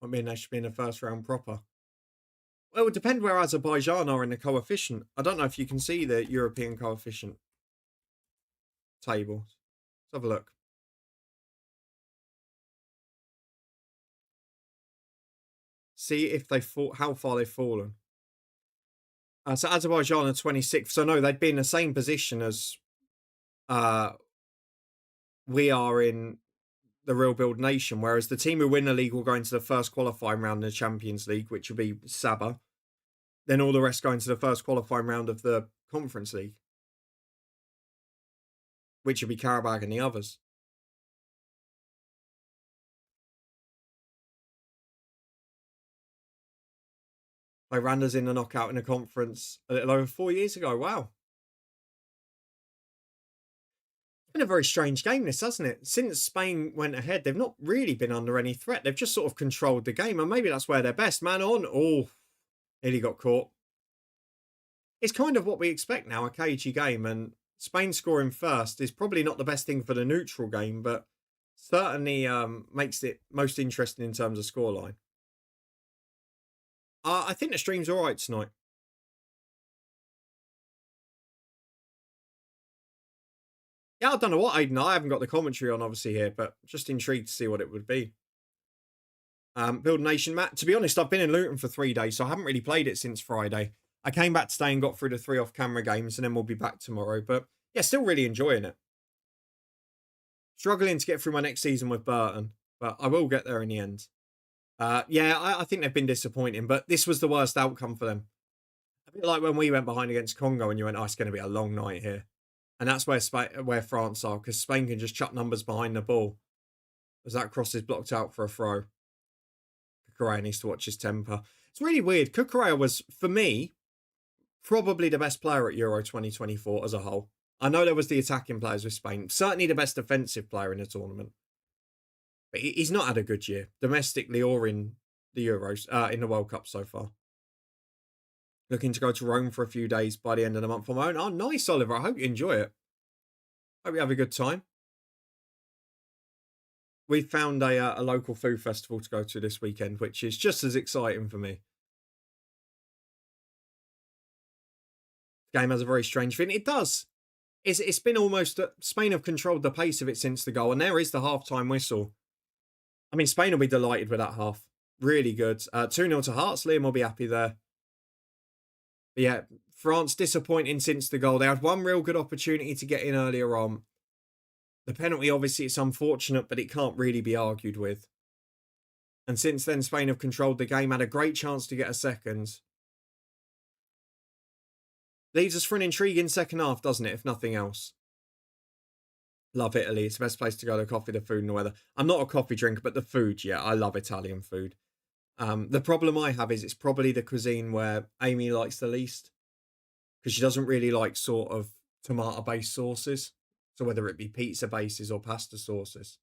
I mean, they should be in the first round proper. Well, it would depend where Azerbaijan are in the coefficient. I don't know if you can see the European coefficient table. Let's have a look. See if they fall, how far they've fallen. So Azerbaijan are 26th. So no, they'd be in the same position as we are in the Real Build Nation. Whereas the team who win the league will go into the first qualifying round of the Champions League, which will be Sabah. Then all the rest go into the first qualifying round of the Conference League, which will be Karabakh and the others. Randa's in the knockout in the conference a little over 4 years ago. Wow. It's been a very strange game, this, hasn't it? Since Spain went ahead, they've not really been under any threat. They've just sort of controlled the game, and maybe that's where they're best. Man on. Oh, nearly got caught. It's kind of what we expect now, a cagey game, and Spain scoring first is probably not the best thing for the neutral game, but Certainly makes it most interesting in terms of scoreline. I think the stream's all right tonight. Yeah, I don't know what Aiden. I haven't got the commentary on obviously here, but just intrigued to see what it would be. Build Nation, Matt. To be honest, I've been in Luton for 3 days, so I haven't really played it since Friday. I came back today and got through the 3 off-camera games, and then we'll be back tomorrow. But yeah, still really enjoying it. Struggling to get through my next season with Burton, but I will get there in the end. Yeah, I think they've been disappointing, but this was the worst outcome for them. A bit like when we went behind against Congo and you went, oh, it's going to be a long night here. And that's where France are, because Spain can just chuck numbers behind the ball. As that cross is blocked out for a throw. Kukurea needs to watch his temper. It's really weird. Kukurea was, for me, probably the best player at Euro 2024 as a whole. I know there was the attacking players with Spain. Certainly the best defensive player in the tournament. But he's not had a good year, domestically or in the Euros, in the World Cup so far. Looking to go to Rome for a few days by the end of the month on my own. Oh, nice, Oliver. I hope you enjoy it. Hope you have a good time. We found a local food festival to go to this weekend, which is just as exciting for me. The game has a very strange thing. It does. It's been almost... Spain have controlled the pace of it since the goal, and there is the half-time whistle. I mean, Spain will be delighted with that half. Really good. 2-0 to Hearts. Liam will be happy there. But yeah, France disappointing since the goal. They had one real good opportunity to get in earlier on. The penalty, obviously, it's unfortunate, but it can't really be argued with. And since then, Spain have controlled the game, had a great chance to get a second. Leaves us for an intriguing second half, doesn't it, if nothing else? Love Italy. It's the best place to go. The coffee, the food, and the weather. I'm not a coffee drinker, but the food, yeah, I love Italian food. The problem I have is it's probably the cuisine where Amy likes the least. Because she doesn't really like sort of tomato-based sauces. So whether it be pizza bases or pasta sauces.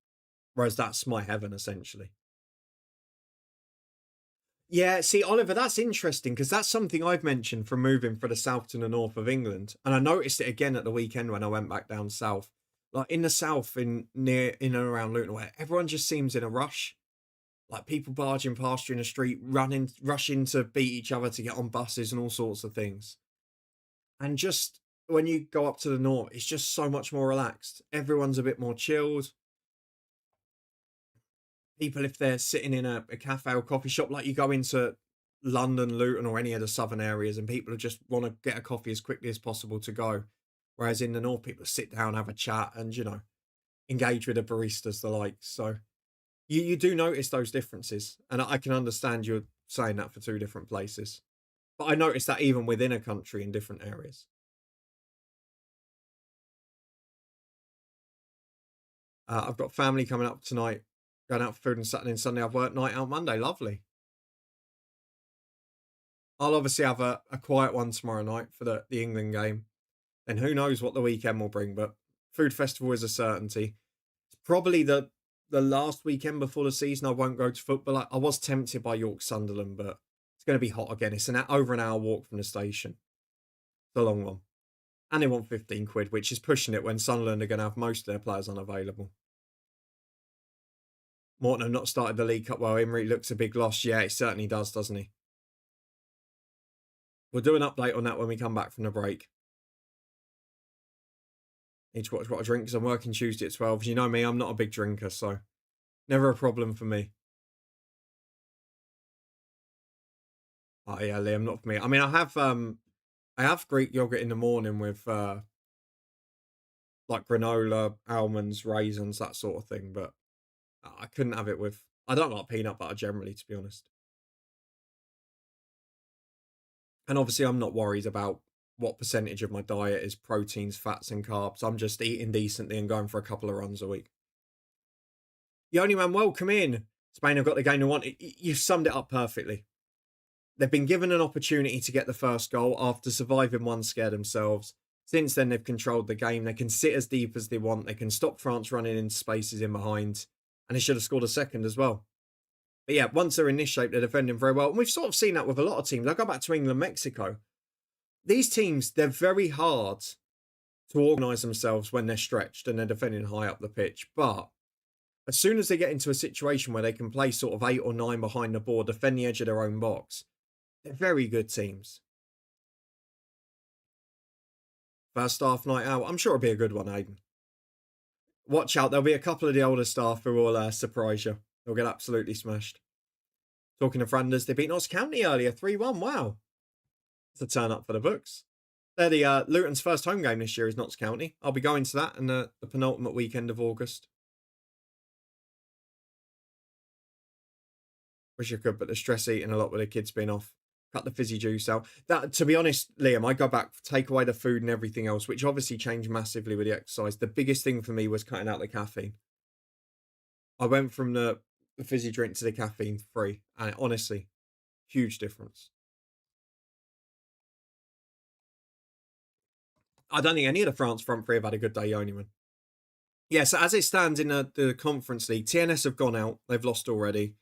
Whereas that's my heaven, essentially. Yeah, see, Oliver, that's interesting because that's something I've mentioned from moving from the south to the north of England. And I noticed it again at the weekend when I went back down south. Like in the south, in and around Luton, where everyone just seems in a rush. Like people barging past you in the street, rushing to beat each other to get on buses and all sorts of things. And just when you go up to the north, it's just so much more relaxed. Everyone's a bit more chilled. People, if they're sitting in a cafe or coffee shop, like you go into London, Luton, or any of the southern areas, and people just want to get a coffee as quickly as possible to go. Whereas in the north, people sit down, have a chat, and, you know, engage with the baristas, the like. So you do notice those differences. And I can understand you're saying that for two different places. But I noticed that even within a country in different areas. I've got family coming up tonight, going out for food on Saturday and Sunday. I've worked night out Monday. Lovely. I'll obviously have a quiet one tomorrow night for the England game. And who knows what the weekend will bring, but food festival is a certainty. It's probably the last weekend before the season I won't go to football. I was tempted by York Sunderland, but it's going to be hot again. It's over an hour walk from the station. It's a long one. And they want 15 quid, which is pushing it when Sunderland are going to have most of their players unavailable. Morton have not started the League Cup well. Emery looks a big loss. Yeah, it certainly does, doesn't he? We'll do an update on that when we come back from the break. Need to watch what I drink because I'm working Tuesday at 12. You know me, I'm not a big drinker, so never a problem for me. Oh yeah, Liam, not for me. I mean, I have Greek yogurt in the morning with like granola, almonds, raisins, that sort of thing, but I couldn't have it with. I don't like peanut butter generally, to be honest. And obviously, I'm not worried about what percentage of my diet is proteins, fats, and carbs. I'm just eating decently and going for a couple of runs a week. The only man, welcome in. Spain have got the game they want. You've summed it up perfectly. They've been given an opportunity to get the first goal after surviving one scare themselves. Since then, they've controlled the game. They can sit as deep as they want. They can stop France running into spaces in behind. And they should have scored a second as well. But yeah, once they're in this shape, they're defending very well. And we've sort of seen that with a lot of teams. I go back to England, Mexico. These teams, they're very hard to organise themselves when they're stretched and they're defending high up the pitch. But As soon as they get into a situation where they can play sort of 8 or 9 behind the ball, defend the edge of their own box, they're very good teams. First half night out, I'm sure it'll be a good one, Aiden. Watch out, there'll be a couple of the older staff who will surprise you. They'll get absolutely smashed. Talking of Randers, they beat Notts County earlier, 3-1. Wow. It's a turn up for the books. They're the Luton's first home game this year is Notts County. I'll be going to that in the penultimate weekend of August. Wish I could, but the stress eating a lot with the kids being off. Cut the fizzy juice out. That, to be honest, Liam, I go back, take away the food and everything else, which obviously changed massively with the exercise. The biggest thing for me was cutting out the caffeine. I went from the fizzy drink to the caffeine free, and honestly, huge difference. I don't think any of the France front three have had a good day, Yeoman. Yeah, so as it stands in the Conference League, TNS have gone out. They've lost already.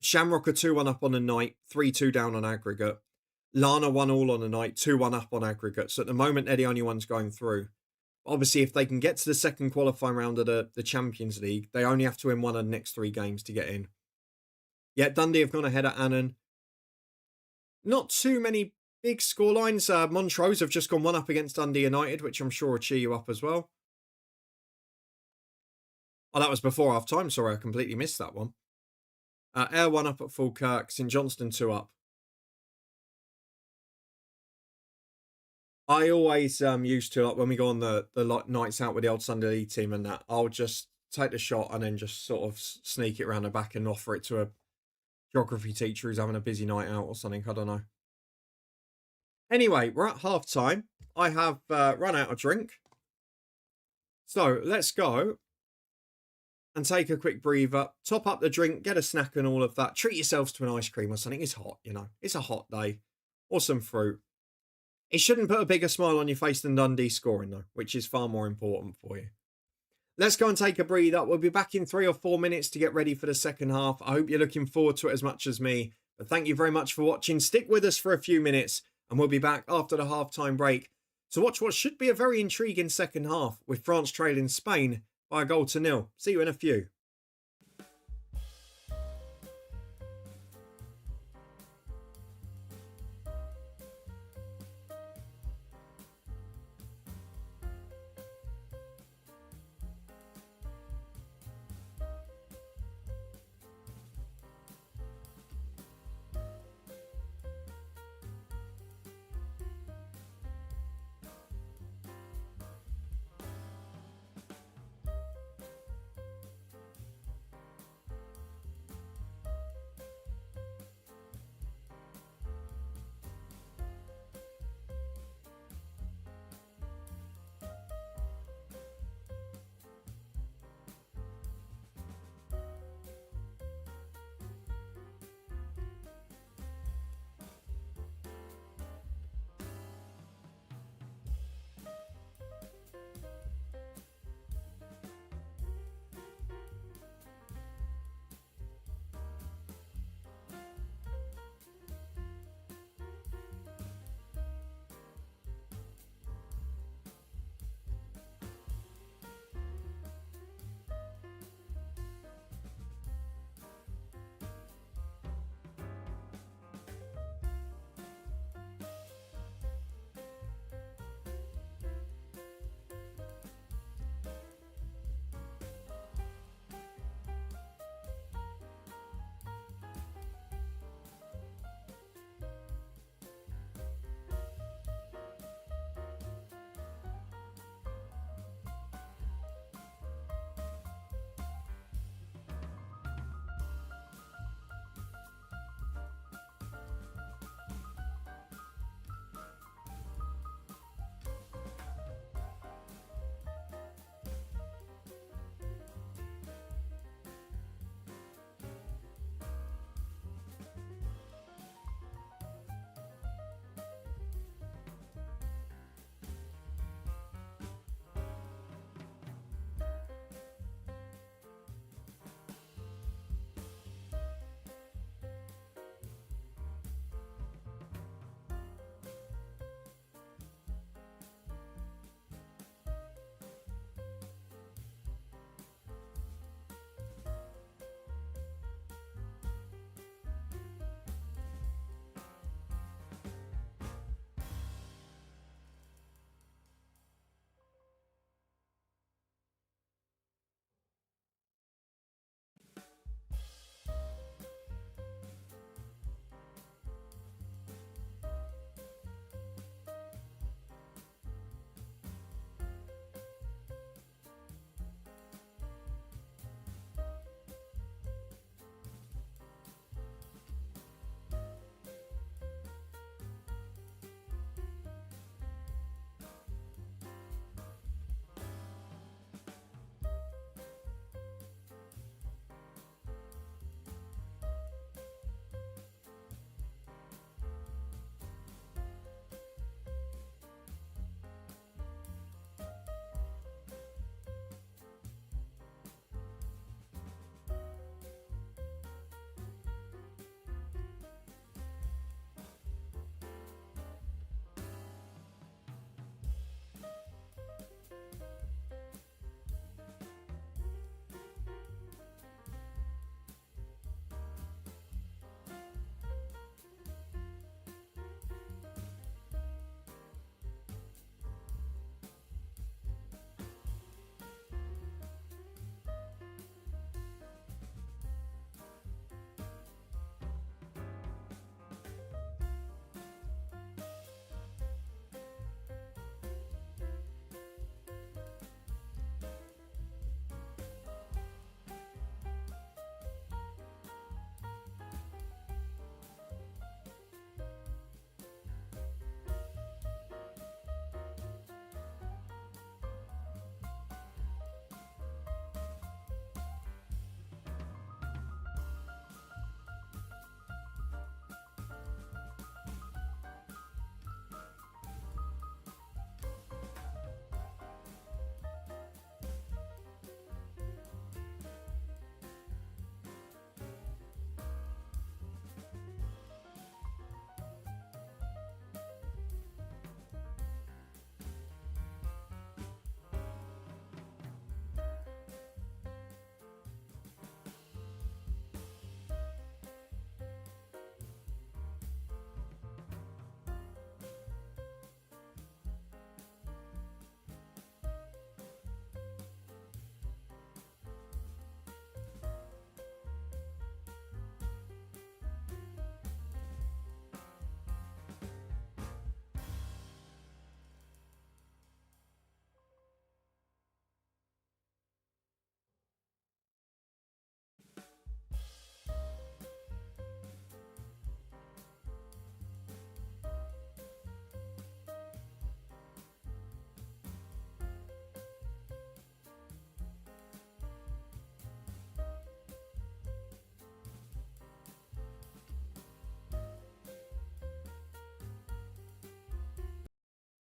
Shamrock are 2-1 up on the night, 3-2 down on aggregate. Lana 1-1 on the night, 2-1 up on aggregate. So at the moment, they're the only ones going through. Obviously, if they can get to the second qualifying round of the Champions League, they only have to win one of the next 3 games to get in. Yet Dundee have gone ahead at Annan. Not too many big scorelines. Montrose have just gone 1 up against Dundee United, which I'm sure will cheer you up as well. Oh, that was before half time. Sorry, I completely missed that one. Ayr 1 up at Falkirk. St Johnstone 2 up. I always used to, like, when we go on the nights out with the old Sunday League team and that, I'll just take the shot and then just sort of sneak it around the back and offer it to a geography teacher who's having a busy night out or something. I don't know. Anyway, we're at half time. I have run out of drink. So let's go and take a quick breather, top up the drink, get a snack and all of that. Treat yourselves to an ice cream or something. It's hot, you know. It's a hot day. Or some fruit. It shouldn't put a bigger smile on your face than Dundee scoring, though, which is far more important for you. Let's go and take a breather. We'll be back in 3 or 4 minutes to get ready for the second half. I hope you're looking forward to it as much as me. But thank you very much for watching. Stick with us for a few minutes, and we'll be back after the half-time break to watch what should be a very intriguing second half, with France trailing Spain by a 1-0. See you in a few.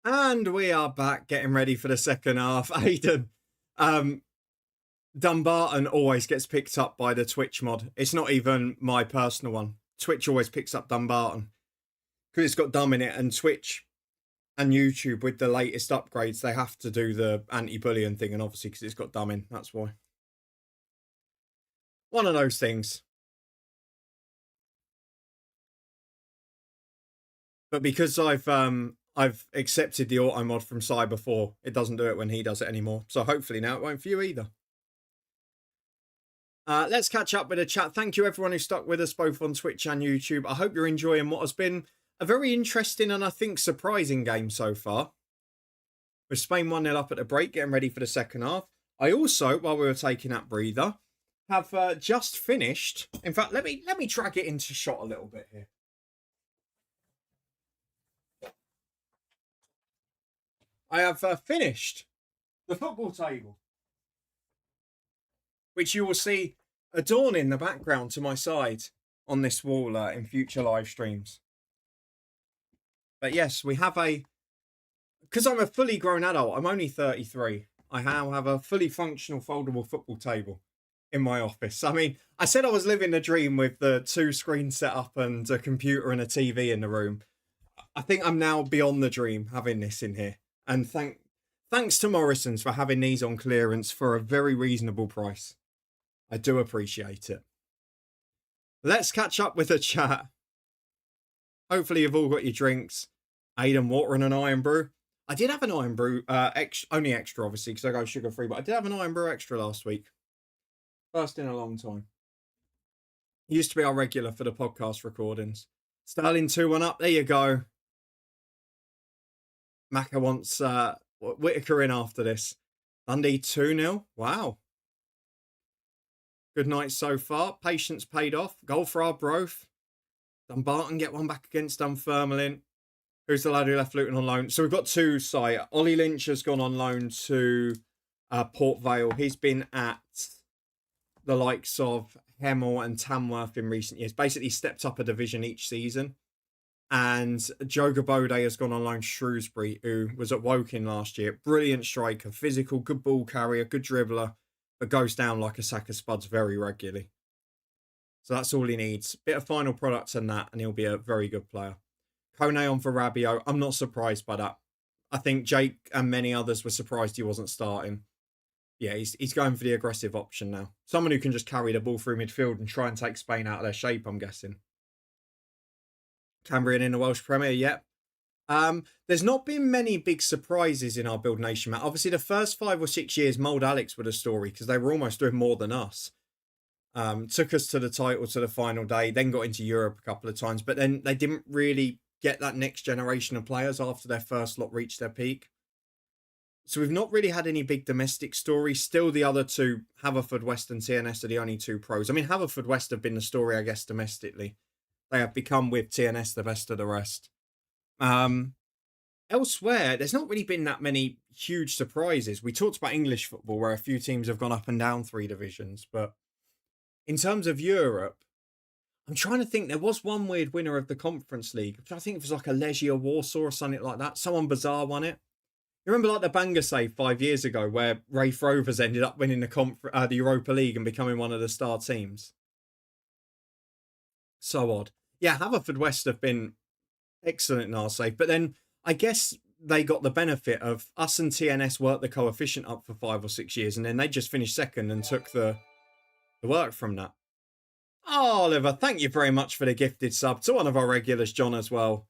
And we are back getting ready for the second half. Aidan, Dumbarton always gets picked up by the Twitch mod. It's not even my personal one. Twitch always picks up Dumbarton because it's got Dumb in it, and Twitch and YouTube with the latest upgrades, they have to do the anti-bullying thing, and obviously because it's got Dumb in, that's why. One of those things. But because I've accepted the auto mod from Cy before, it doesn't do it when he does it anymore. So hopefully now it won't for you either. Let's catch up with the chat. Thank you everyone who stuck with us both on Twitch and YouTube. I hope you're enjoying what has been a very interesting and I think surprising game so far. With Spain 1-0 up at the break, getting ready for the second half. I also, while we were taking that breather, have just finished. In fact, let me drag it into shot a little bit here. I have finished the football table, which you will see adorning the background to my side on this wall in future live streams. But yes, we have because I'm a fully grown adult, I'm only 33. I now have a fully functional foldable football table in my office. I mean, I said I was living the dream with the 2 screens set up and a computer and a TV in the room. I think I'm now beyond the dream having this in here. And thanks to Morrison's for having these on clearance for a very reasonable price. I do appreciate it. Let's catch up with the chat. Hopefully you've all got your drinks. Aidan, water and an iron brew. I did have an iron brew, only extra obviously because I go sugar free, but I did have an iron brew extra last week. First in a long time. He used to be our regular for the podcast recordings. Sterling 2-1 up. There you go. Macca wants Whitaker in after this. Dundee 2-0. Wow. Good night so far. Patience paid off. Goal for our Broth. Dumbarton get one back against Dunfermline. Who's the lad who left Luton on loan? So we've got 2 side. Ollie Lynch has gone on loan to Port Vale. He's been at the likes of Hemel and Tamworth in recent years. Basically stepped up a division each season. And Joe Gabode has gone on loan to Shrewsbury, who was at Woking last year. Brilliant striker, physical, good ball carrier, good dribbler, but goes down like a sack of spuds very regularly. So that's all he needs. Bit of final product and that, and he'll be a very good player. Kone on for Rabiot. I'm not surprised by that. I think Jake and many others were surprised he wasn't starting. Yeah, he's going for the aggressive option now. Someone who can just carry the ball through midfield and try and take Spain out of their shape, I'm guessing. Cambrian in the Welsh Premier, yep. There's not been many big surprises in our Build Nation, Matt. Obviously, the first 5 or 6 years, Mould Alex were the story because they were almost doing more than us. Took us to the title, to the final day, then got into Europe a couple of times, but then they didn't really get that next generation of players after their first lot reached their peak. So we've not really had any big domestic stories. Still, the other 2, Haverfordwest and TNS, are the only 2 pros. I mean, Haverfordwest have been the story, I guess, domestically. They have become, with TNS, the best of the rest. Elsewhere, there's not really been that many huge surprises. We talked about English football, where a few teams have gone up and down 3 divisions. But in terms of Europe, I'm trying to think. There was one weird winner of the Conference League. I think it was like a Legia Warsaw or something like that. Someone bizarre won it. You remember like the banger save 5 years ago where Rafe Rovers ended up winning the Europa League and becoming one of the star teams? So odd. Yeah, Haverfordwest have been excellent in our save. But then I guess they got the benefit of us and TNS worked the coefficient up for 5 or 6 years. And then they just finished second and took the work from that. Oh, Oliver, thank you very much for the gifted sub to one of our regulars, John, as well.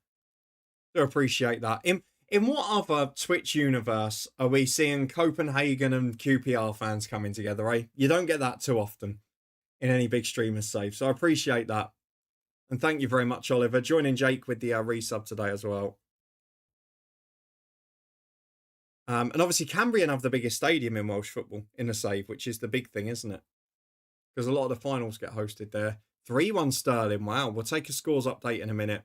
Do appreciate that. In what other Twitch universe are we seeing Copenhagen and QPR fans coming together, eh? You don't get that too often in any big streamer's save, so I appreciate that. And thank you very much, Oliver. Joining Jake with the resub today as well. And obviously Cambrian have the biggest stadium in Welsh football in the save, which is the big thing, isn't it? Because a lot of the finals get hosted there. 3-1 Sterling. Wow. We'll take a scores update in a minute.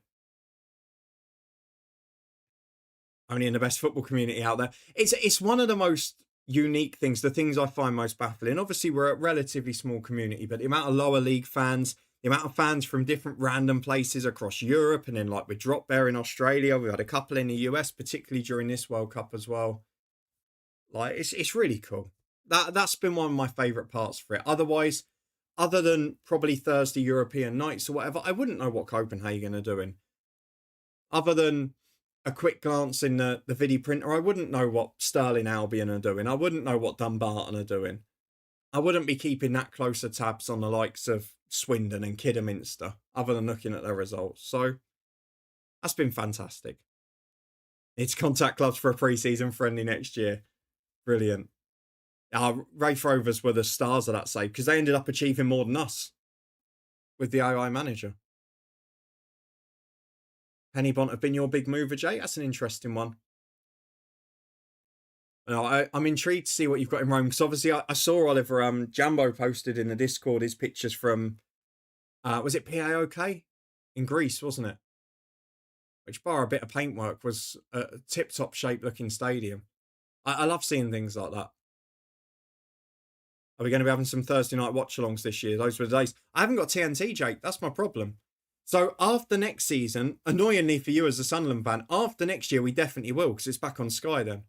Only in the best football community out there. It's one of the most unique things, the things I find most baffling. Obviously, we're a relatively small community, but the amount of lower league fans, The amount of fans from different random places across Europe, and then like with Drop Bear in Australia, we've had a couple in the US, particularly during this World Cup as well. Like it's really cool. That's been one of my favourite parts for it. Otherwise, other than probably Thursday European nights or whatever, I wouldn't know what Copenhagen are doing. Other than a quick glance in the video printer, I wouldn't know what Stirling Albion are doing. I wouldn't know what Dumbarton are doing. I wouldn't be keeping that closer tabs on the likes of Swindon and Kidderminster, other than looking at their results. So that's been fantastic. It's contact clubs for a pre-season friendly next year. Brilliant. Wraith Rovers were the stars of that save because they ended up achieving more than us with the AI manager. Penny Bont have been your big mover, Jay. That's an interesting one. I'm intrigued to see what you've got in Rome because obviously I saw Oliver Jambo posted in the Discord his pictures from was it PAOK in Greece, wasn't it? Which, bar a bit of paintwork, was a tip-top shape looking stadium. I love seeing things like that. Are we going to be having some Thursday night watch-alongs this year? Those were the days. I haven't got TNT, Jake. That's my problem. So after next season, annoyingly for you as a Sunderland fan, after next year we definitely will because it's back on Sky then.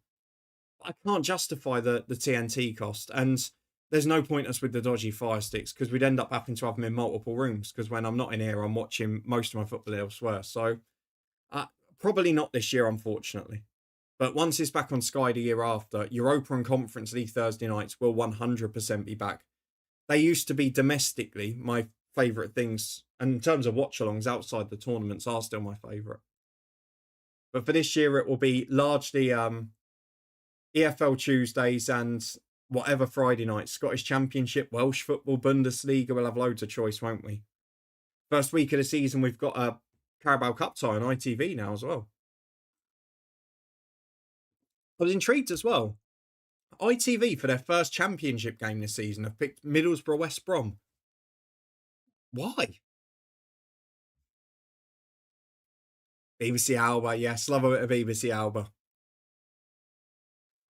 I can't justify the TNT cost, and there's no point us with the dodgy Fire Sticks because we'd end up having to have them in multiple rooms because when I'm not in here, I'm watching most of my football elsewhere. So probably not this year, unfortunately. But once it's back on Sky the year after, Europa and Conference League Thursday nights will 100% be back. They used to be domestically my favourite things, and in terms of watch-alongs outside the tournaments are still my favourite. But for this year, it will be largely EFL Tuesdays and whatever Friday nights. Scottish Championship, Welsh Football, Bundesliga. We'll have loads of choice, won't we? First week of the season, we've got a Carabao Cup tie on ITV now as well. I was intrigued as well. ITV, for their first championship game this season, have picked Middlesbrough West Brom. Why? BBC Alba, yes. Love a bit of BBC Alba.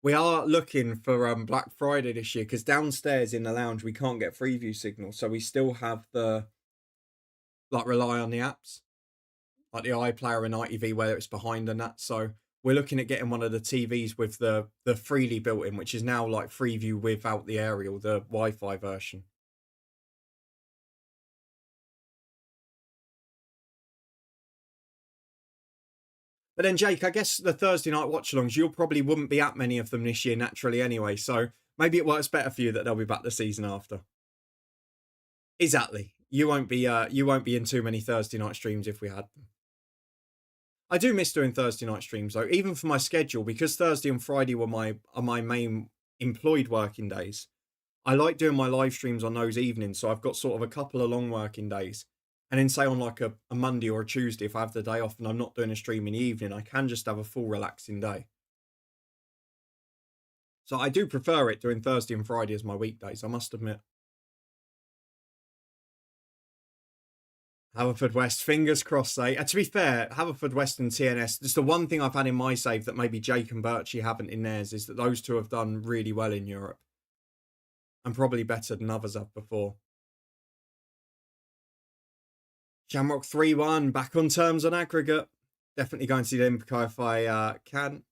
We are looking for Black Friday this year because downstairs in the lounge, we can't get Freeview signal. So we still have rely on the apps. Like the iPlayer and ITV, whether it's behind and that. So we're looking at getting one of the TVs with the freely built in, which is now like Freeview without the aerial, the Wi-Fi version. But then, Jake, I guess the Thursday night watch-alongs, you probably wouldn't be at many of them this year naturally anyway. So maybe it works better for you that they'll be back the season after. Exactly. You won't be in too many Thursday night streams if we had them. I do miss doing Thursday night streams though, even for my schedule, because Thursday and Friday were my main employed working days. I like doing my live streams on those evenings, so I've got sort of a couple of long working days. And then say on like a Monday or a Tuesday, if I have the day off and I'm not doing a stream in the evening, I can just have a full relaxing day. So I do prefer it doing Thursday and Friday as my weekdays, I must admit. Haverfordwest, fingers crossed, eh? To be fair, Haverfordwest and TNS, just the one thing I've had in my save that maybe Jake and Birchie haven't in theirs is that those two have done really well in Europe. And probably better than others have before. Shamrock 3-1, back on terms on aggregate. Definitely going to see the Olympico if I can.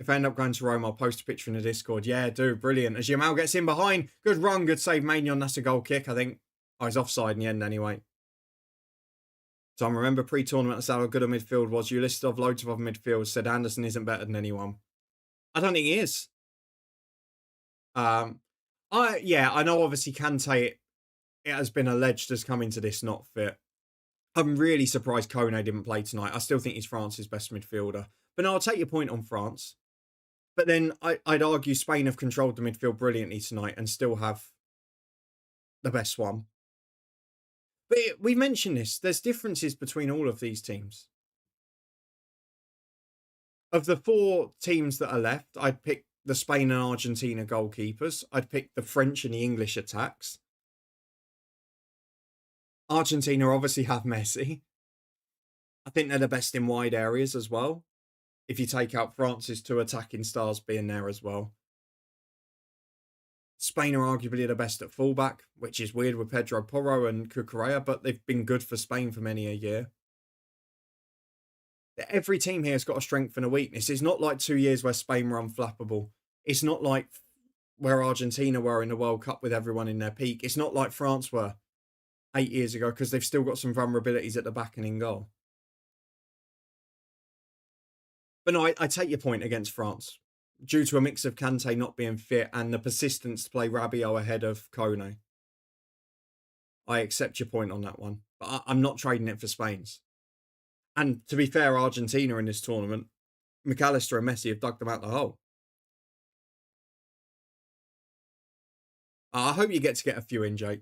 If I end up going to Rome, I'll post a picture in the Discord. Yeah, dude, brilliant. As Yamal gets in behind. Good run, good save. Maignan, that's a goal kick, I think. Oh, he's offside in the end anyway. So I remember pre-tournament, that's how good a midfield was. You listed off loads of other midfielders, said Anderson isn't better than anyone. I don't think he is. I know obviously Kante, it has been alleged as coming to this not fit. I'm really surprised Kone didn't play tonight. I still think he's France's best midfielder. But no, I'll take your point on France. But then I'd argue Spain have controlled the midfield brilliantly tonight and still have the best one. But we mentioned this. There's differences between all of these teams. Of the four teams that are left, I'd pick the Spain and Argentina goalkeepers. I'd pick the French and the English attacks. Argentina obviously have Messi. I think they're the best in wide areas as well. If you take out France's two attacking stars being there as well. Spain are arguably the best at fullback, which is weird with Pedro Porro and Cucurella, but they've been good for Spain for many a year. Every team here has got a strength and a weakness. It's not like 2 years where Spain were unflappable. It's not like where Argentina were in the World Cup with everyone in their peak. It's not like France were 8 years ago because they've still got some vulnerabilities at the back and in goal. But no, I take your point against France. Due to a mix of Kante not being fit and the persistence to play Rabiot ahead of Kone. I accept your point on that one. But I'm not trading it for Spain's. And to be fair, Argentina in this tournament, McAllister and Messi have dug them out the hole. I hope you get a few in, Jake.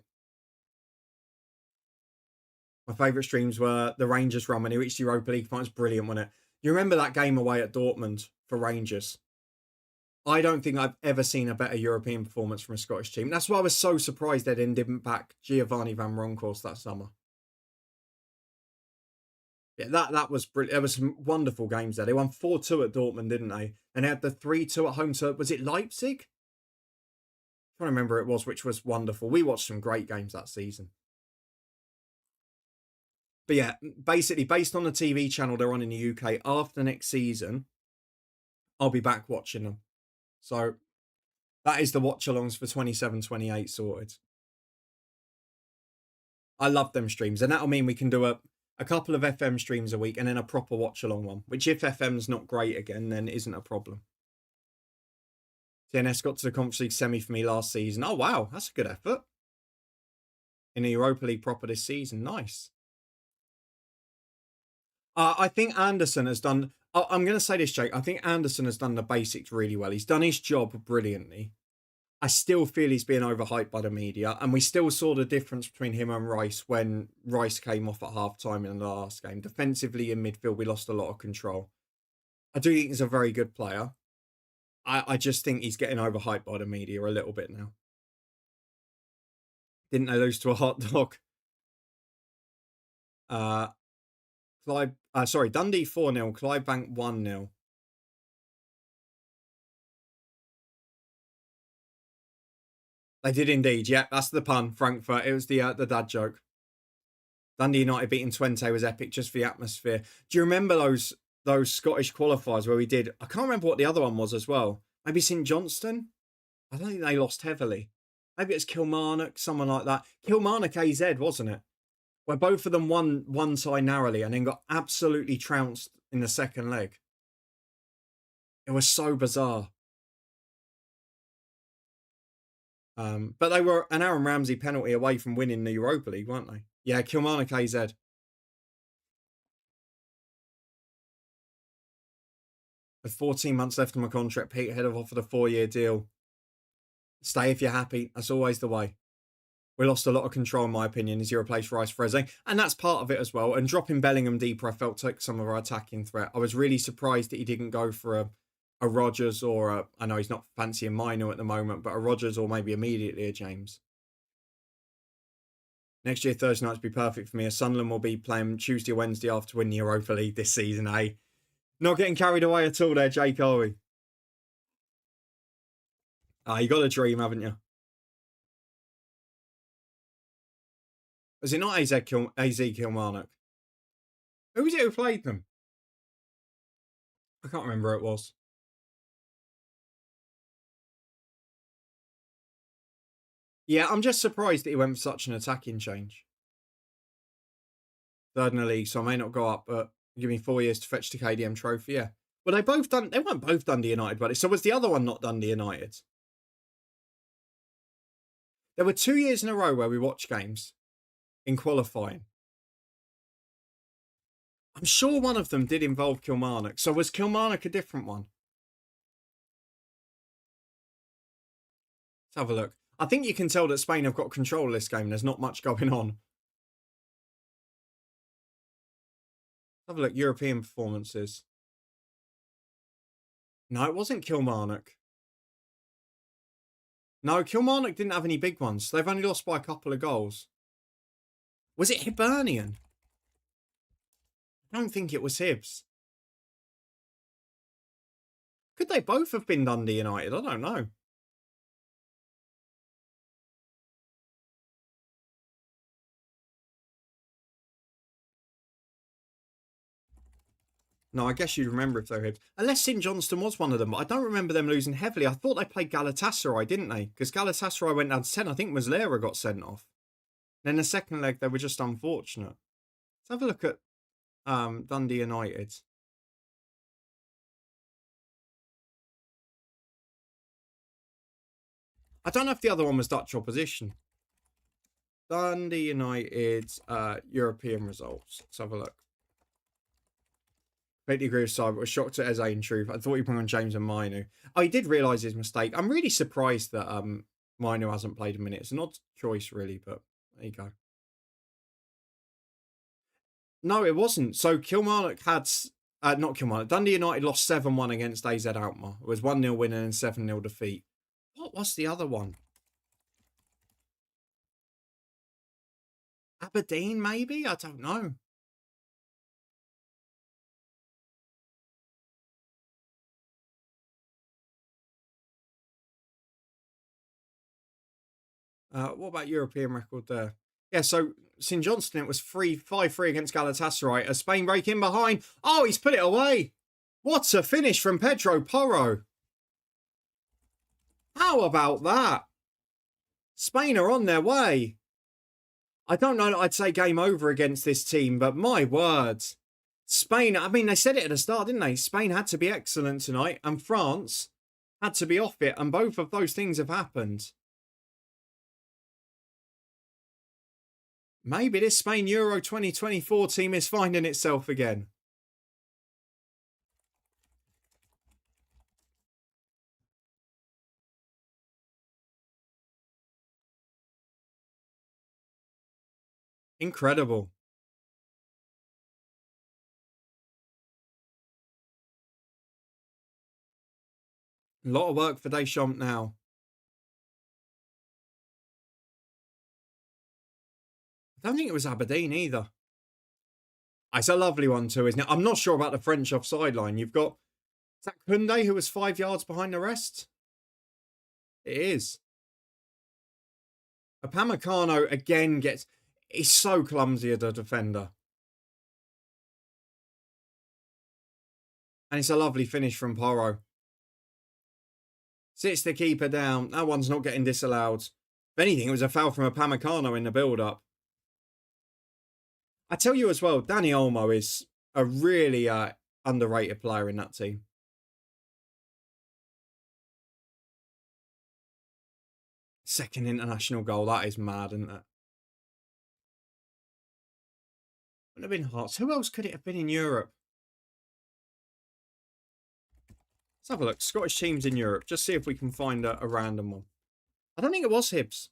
My favourite streams were the Rangers run when he reached the Europa League finals. Brilliant, wasn't it? You remember that game away at Dortmund for Rangers? I don't think I've ever seen a better European performance from a Scottish team. That's why I was so surprised they didn't back Giovanni Van Bronckhorst that summer. Yeah, that was brilliant. There was some wonderful games there. They won 4-2 at Dortmund, didn't they? And they had the 3-2 at home to, was it Leipzig? I'm trying to remember it was, which was wonderful. We watched some great games that season. But yeah, basically, based on the TV channel they're on in the UK, after next season, I'll be back watching them. So that is the watch-alongs for 27-28 sorted. I love them streams. And that'll mean we can do a couple of FM streams a week and then a proper watch-along one. Which, if FM's not great again, then isn't a problem. TNS got to the Conference League semi for me last season. Oh, wow. That's a good effort. In the Europa League proper this season. Nice. I think Anderson has done... I'm going to say this, Jake. I think Anderson has done the basics really well. He's done his job brilliantly. I still feel he's being overhyped by the media. And we still saw the difference between him and Rice when Rice came off at half-time in the last game. Defensively in midfield, we lost a lot of control. I do think he's a very good player. I just think he's getting overhyped by the media a little bit now. Didn't they lose to a hot dog? Dundee 4-0, Clydebank 1-0. They did indeed, yeah, that's the pun, Frankfurt. It was the dad joke. Dundee United beating Twente was epic just for the atmosphere. Do you remember those Scottish qualifiers where we did... I can't remember what the other one was as well. Maybe St Johnstone? I don't think they lost heavily. Maybe it's Kilmarnock, someone like that. Kilmarnock AZ, wasn't it? Where both of them won one side narrowly and then got absolutely trounced in the second leg. It was so bizarre. But they were an Aaron Ramsey penalty away from winning the Europa League, weren't they? Yeah, Kilmarnock AZ. With 14 months left on my contract, Peterhead have offered a 4-year deal. Stay if you're happy. That's always the way. We lost a lot of control, in my opinion, as you replace Rice for Eze. And that's part of it as well. And dropping Bellingham deeper, I felt took some of our attacking threat. I was really surprised that he didn't go for a Rodgers or I know he's not fancying Mino at the moment, but a Rodgers or maybe immediately a James. Next year, Thursday nights be perfect for me. As Sunderland will be playing Tuesday or Wednesday after winning the Europa League this season, eh? Not getting carried away at all there, Jake, are we? You got a dream, haven't you? Was it not AZ Kilmarnock? Who was it who played them? I can't remember who it was. Yeah, I'm just surprised that he went for such an attacking change. Third in the league, so I may not go up, but give me 4 years to fetch the KDM trophy, yeah. Well, they weren't both Dundee United, but so was the other one not Dundee United? There were 2 years in a row where we watched games in qualifying. I'm sure one of them did involve Kilmarnock. So was Kilmarnock a different one? Let's have a look. I think you can tell that Spain have got control of this game. There's not much going on. Let's have a look. European performances. No, it wasn't Kilmarnock. No, Kilmarnock didn't have any big ones. They've only lost by a couple of goals. Was it Hibernian? I don't think it was Hibs. Could they both have been Dundee United? I don't know. No, I guess you'd remember if they were Hibs. Unless St Johnstone was one of them, but I don't remember them losing heavily. I thought they played Galatasaray, didn't they? Because Galatasaray went down to 10. I think Muslera got sent off. Then the second leg, they were just unfortunate. Let's have a look at Dundee United. I don't know if the other one was Dutch opposition. Dundee United European results. Let's have a look. Completely agree with Cyber. I was shocked at Eze in truth. I thought he'd bring on James and Mainu. Oh, he did realise his mistake. I'm really surprised that Mainu hasn't played a minute. It's an odd choice, really, but there you go. No, it wasn't. So Kilmarnock had... not Kilmarnock. Dundee United lost 7-1 against AZ Alkmaar. It was 1-0 win and 7-0 defeat. What was the other one? Aberdeen, maybe? I don't know. What about European record there? Yeah, so St Johnstone, it was 5-3 against Galatasaray. As Spain break in behind. Oh, he's put it away. What a finish from Pedro Porro. How about that? Spain are on their way. I don't know that I'd say game over against this team, but my words. Spain, I mean, they said it at the start, didn't they? Spain had to be excellent tonight, and France had to be off it, and both of those things have happened. Maybe this Spain Euro 2024 team is finding itself again. Incredible. A lot of work for Deschamps now. I don't think it was Aberdeen either. It's a lovely one too, isn't it? I'm not sure about the French offside line. You've got... Is that Koundé who was 5 yards behind the rest? It is. Upamecano again gets... He's so clumsy as a defender. And it's a lovely finish from Porro. Sits the keeper down. That one's not getting disallowed. If anything, it was a foul from Upamecano in the build-up. I tell you as well, Dani Olmo is a really underrated player in that team. Second international goal. That is mad, isn't it? Would have been Hearts. Who else could it have been in Europe? Let's have a look. Scottish teams in Europe. Just see if we can find a random one. I don't think it was Hibs.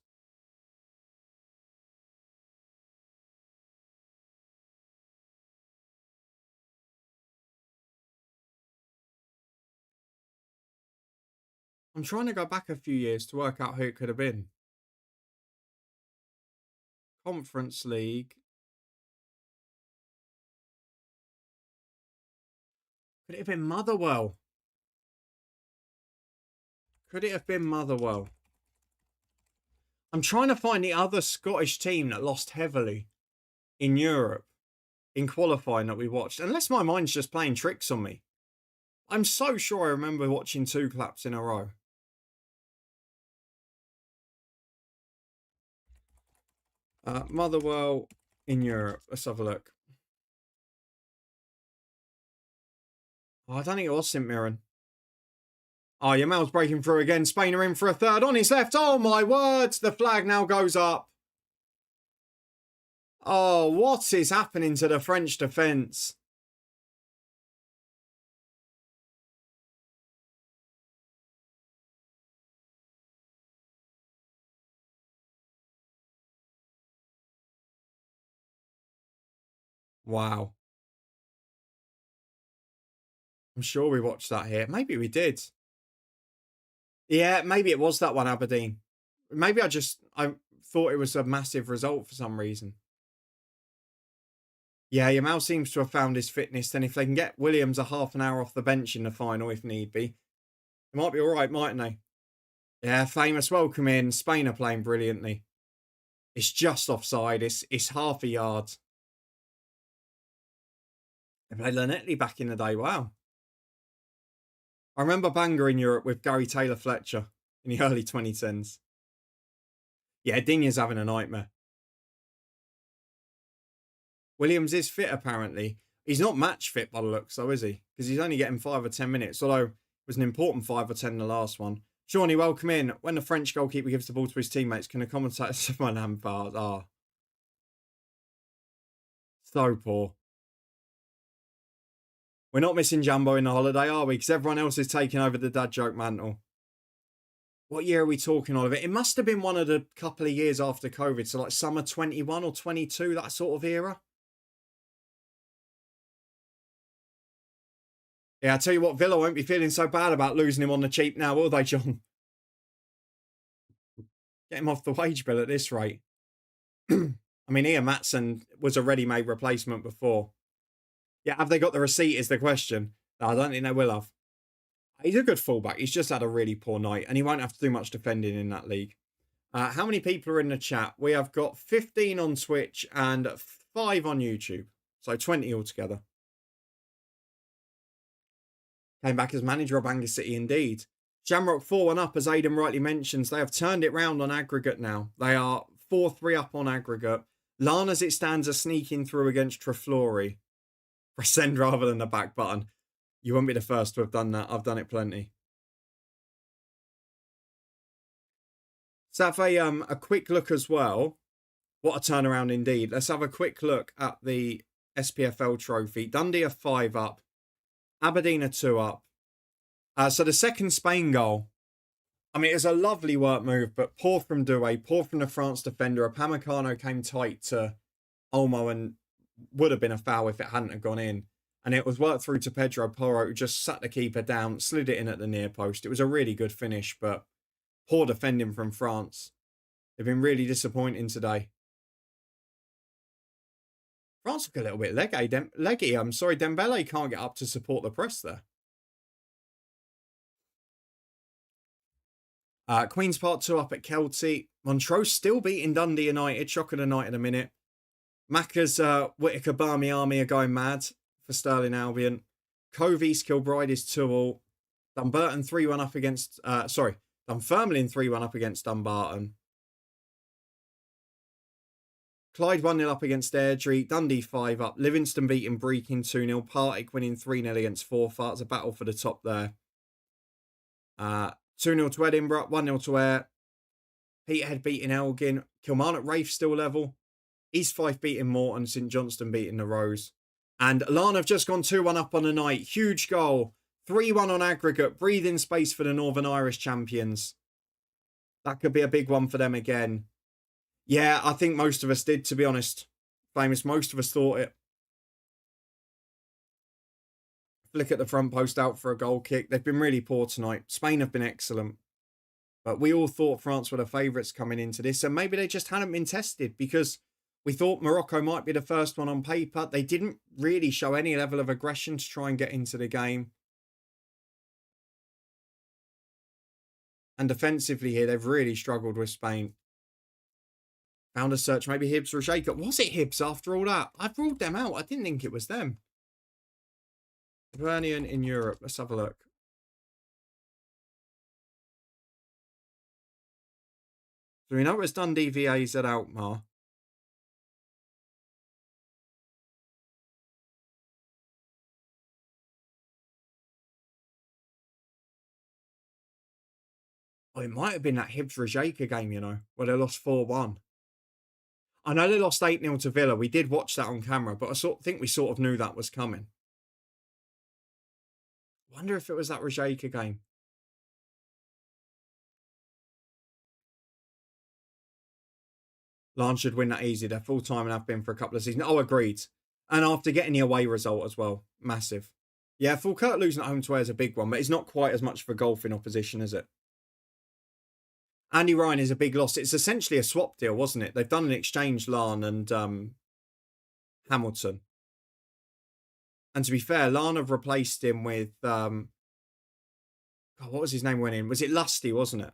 I'm trying to go back a few years to work out who it could have been. Conference League. Could it have been Motherwell? Could it have been Motherwell? I'm trying to find the other Scottish team that lost heavily in Europe in qualifying that we watched. Unless my mind's just playing tricks on me. I'm so sure I remember watching 2 claps in a row. Motherwell in Europe. Let's have a look. Oh, I don't think it was St Mirren. Oh, Yamal's breaking through again. Spain are in for a third on his left. Oh, my words. The flag now goes up. Oh, what is happening to the French defence? Wow. I'm sure we watched that here. Maybe we did. Yeah, maybe it was that one, Aberdeen. Maybe I thought it was a massive result for some reason. Yeah, Yamal seems to have found his fitness. Then if they can get Williams a half an hour off the bench in the final, if need be, it might be all right, mightn't they? Yeah, famous welcome in. Spain are playing brilliantly. It's just offside. It's half a yard. They played Lanetti back in the day. Wow. I remember Bangor in Europe with Gary Taylor Fletcher in the early 2010s. Yeah, Digne's having a nightmare. Williams is fit, apparently. He's not match fit by the looks, though, is he? Because he's only getting 5 or 10 minutes, although it was an important 5 or 10 in the last one. Shawnee, welcome in. When the French goalkeeper gives the ball to his teammates, can the commentator say my name fast? Ah, so poor. We're not missing Jumbo in the holiday, are we? Because everyone else is taking over the dad joke mantle. What year are we talking, Oliver? It must have been one of the couple of years after COVID, so like summer 21 or 22, that sort of era. Yeah, I tell you what, Villa won't be feeling so bad about losing him on the cheap now, will they, John? Get him off the wage bill at this rate. I mean, Ian Matson was a ready-made replacement before. Yeah, have they got the receipt is the question. No, I don't think they will have. He's a good fullback. He's just had a really poor night, and he won't have to do much defending in that league. How many people are in the chat? We have got 15 on Twitch and 5 on YouTube. So 20 altogether. Came back as manager of Bangor City indeed. Shamrock 4-1 up, as Aidan rightly mentions. They have turned it round on aggregate now. They are 4-3 up on aggregate. Larne, as it stands, are sneaking through against Traflori. Press send rather than the back button. You won't be the first to have done that. I've done it plenty. Let's have a quick look as well. What a turnaround indeed. Let's have a quick look at the SPFL trophy. Dundee are 5 up. Aberdeen are 2 up. So the second Spain goal, I mean, it was a lovely work move, but poor from Douay, poor from the France defender. Upamecano came tight to Olmo and would have been a foul if it hadn't have gone in. And it was worked through to Pedro Porro, who just sat the keeper down, slid it in at the near post. It was a really good finish, but poor defending from France. They've been really disappointing today. France look a little bit leggy. I'm sorry, Dembele can't get up to support the press there. Queen's Park 2 up at Kelty. Montrose still beating Dundee United. Shock of the night in a minute. Macca's Whittaker Barmy Army are going mad for Stirling Albion. Cove East Kilbride is 2-2. Dunfermline 3-1 up against... Dunfermline 3-1 up against Dumbarton. Clyde 1-0 up against Airdrie. Dundee 5 up. Livingston beating Brechin 2-0. Partick winning 3-0 against Forfar. It's a battle for the top there. 2-0 to Edinburgh. 1-0 to Ayr. Peterhead beating Elgin. Kilmarnock Rafe still level. East Fife beating Morton. St Johnstone beating the Rose. And Larne have just gone 2-1 up on the night. Huge goal. 3-1 on aggregate. Breathing space for the Northern Irish champions. That could be a big one for them again. Yeah, I think most of us did, to be honest. Famous, most of us thought it. Flick at the front post out for a goal kick. They've been really poor tonight. Spain have been excellent. But we all thought France were the favourites coming into this. And maybe they just hadn't been tested because we thought Morocco might be the first one on paper. They didn't really show any level of aggression to try and get into the game. And defensively here, they've really struggled with Spain. Found a search, maybe Hibs or Rijeka. Was it Hibs after all that? I've ruled them out. I didn't think it was them. Hibernian in Europe. Let's have a look. So we know it's Dundee VAs at Alkmaar. Oh, it might have been that Hibs Rijeka game, you know, where they lost 4-1. I know they lost 8-0 to Villa. We did watch that on camera, but I think we sort of knew that was coming. Wonder if it was that Rijeka game. Larne should win that easy. They're full-time and have been for a couple of seasons. Oh, agreed. And after getting the away result as well. Massive. Yeah, Falkirk losing at home to Ayr is a big one, but it's not quite as much for golfing opposition, is it? Andy Ryan is a big loss. It's essentially a swap deal, wasn't it? They've done an exchange, Larne and Hamilton. And to be fair, Larne have replaced him with... what was his name went in? Was it Lusty, wasn't it?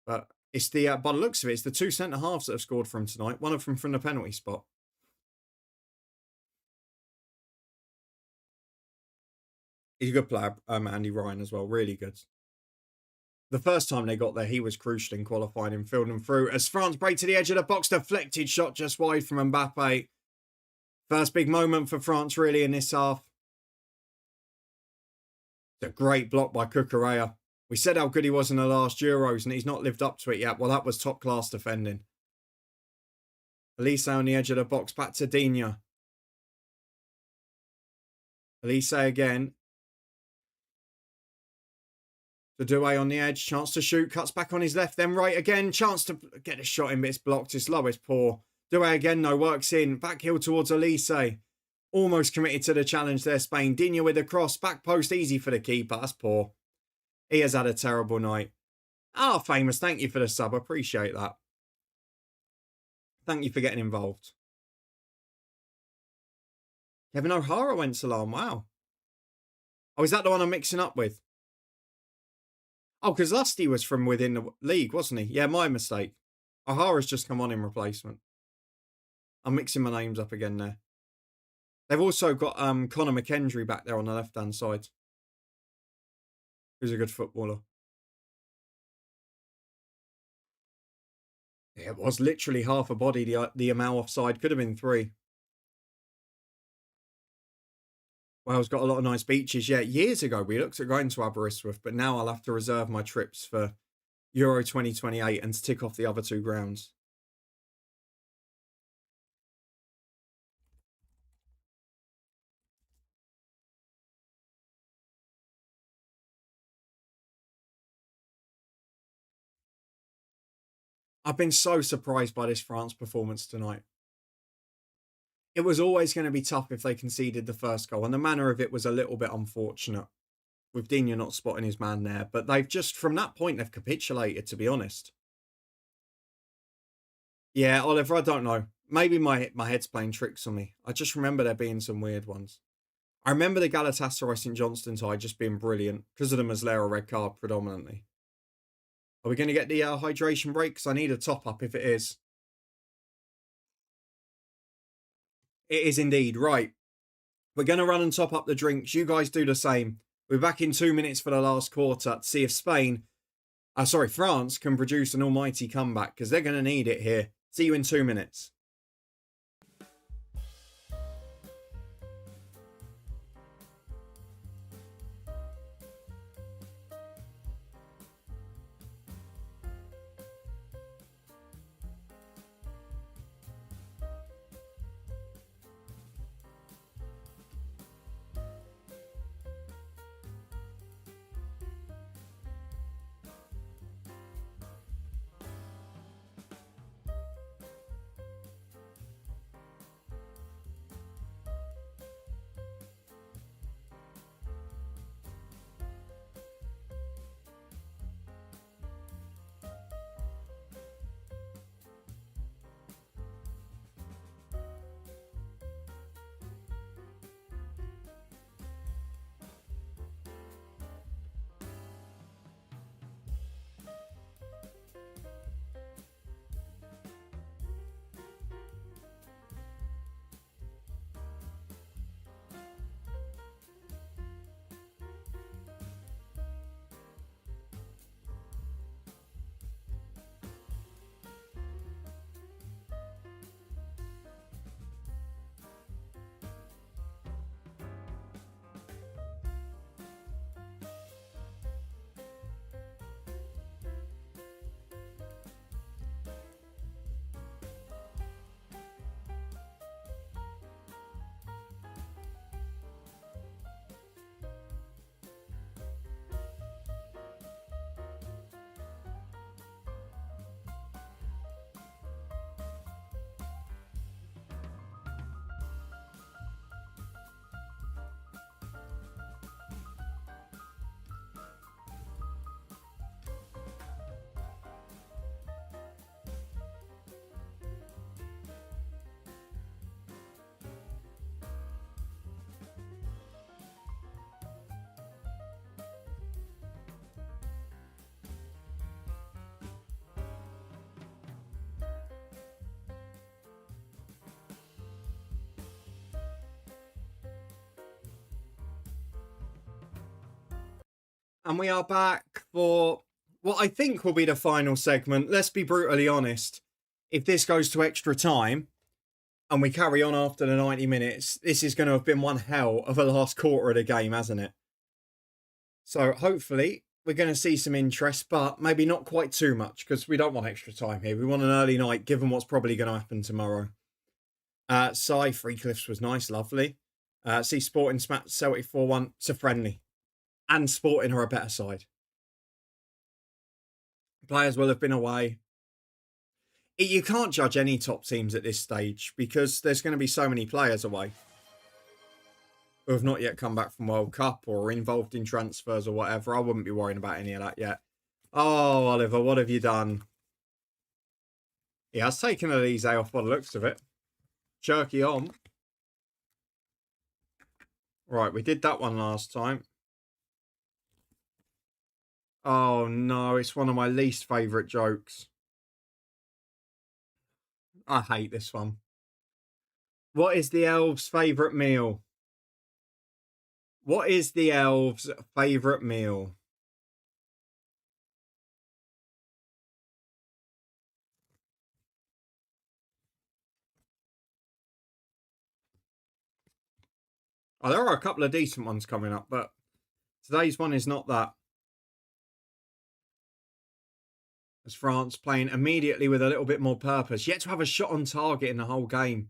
But it's the... by the looks of it, it's the 2 centre-halves that have scored for him tonight. One of them from the penalty spot. He's a good player, Andy Ryan as well. Really good. The first time they got there, he was crucial in qualifying and fielding through. As France break to the edge of the box, deflected shot just wide from Mbappe. First big moment for France, really, in this half. It's a great block by Cucurella. We said how good he was in the last Euros, and he's not lived up to it yet. Well, that was top-class defending. Elise on the edge of the box, back to Digne. Elise again. To Doué on the edge, chance to shoot, cuts back on his left, then right again. Chance to get a shot in, but it's blocked. It's low, it's poor. Doué again, though, works in. Back heel towards Elise. Almost committed to the challenge there, Spain. Digne with a cross, back post, easy for the keeper. That's poor. He has had a terrible night. Ah, Famous, thank you for the sub. Appreciate that. Thank you for getting involved. Kevin O'Hara went Salam. Wow. Oh, is that the one I'm mixing up with? Oh, because Lusty was from within the league, wasn't he? Yeah, my mistake. O'Hara's just come on in replacement. I'm mixing my names up again there. They've also got Conor McKendry back there on the left-hand side. Who's a good footballer. Yeah, it was literally half a body. The Amal offside could have been 3. Wales got a lot of nice beaches. Yeah, years ago we looked at going to Aberystwyth, but now I'll have to reserve my trips for Euro 2028 and to tick off the other 2 grounds. I've been so surprised by this France performance tonight. It was always going to be tough if they conceded the first goal, and the manner of it was a little bit unfortunate, with Digne not spotting his man there. But they've just, from that point, they've capitulated, to be honest. Yeah, Oliver, I don't know. Maybe my head's playing tricks on me. I just remember there being some weird ones. I remember the Galatasaray St Johnstone tie just being brilliant because of the Muslera red card predominantly. Are we going to get the hydration break? Because I need a top-up if it is. It is indeed. Right. We're going to run and top up the drinks. You guys do the same. We're back in 2 minutes for the last quarter to see if France can produce an almighty comeback because they're going to need it here. See you in 2 minutes. and we are back for what I think will be the final segment. Let's be brutally honest. If this goes to extra time and we carry on after the 90 minutes, this is going to have been one hell of a last quarter of the game, hasn't it? So hopefully we're going to see some interest, but maybe not quite too much because we don't want extra time here. We want an early night, given what's probably going to happen tomorrow. Sai, Three Cliffs was nice, lovely. See Sporting smack Celtic 4-1. It's a friendly. And Sporting are a better side. Players will have been away. You can't judge any top teams at this stage because there's going to be so many players away who have not yet come back from World Cup or are involved in transfers or whatever. I wouldn't be worrying about any of that yet. Oh, Oliver, what have you done? He has taken Elise off by the looks of it. Cherky on. Right, we did that one last time. Oh, no, it's one of my least favourite jokes. I hate this one. What is the elves' favourite meal? What is the elves' favourite meal? Oh, there are a couple of decent ones coming up, but today's one is not that. As France playing immediately with a little bit more purpose, yet to have a shot on target in the whole game.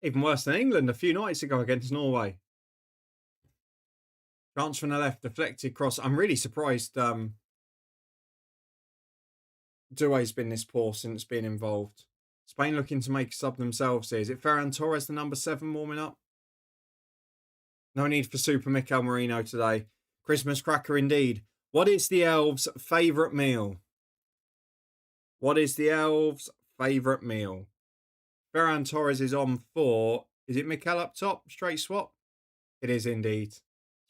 Even worse than England a few nights ago against Norway. France from the left, deflected cross. I'm really surprised Doué's been this poor since being involved. Spain looking to make a sub themselves here. Is it Ferran Torres, the number 7, warming up? No need for Super Mikel Merino today. Christmas cracker indeed. What is the elves' favourite meal? What is the elves' favourite meal? Ferran Torres is on for... Is it Mikel up top? Straight swap? It is indeed. He's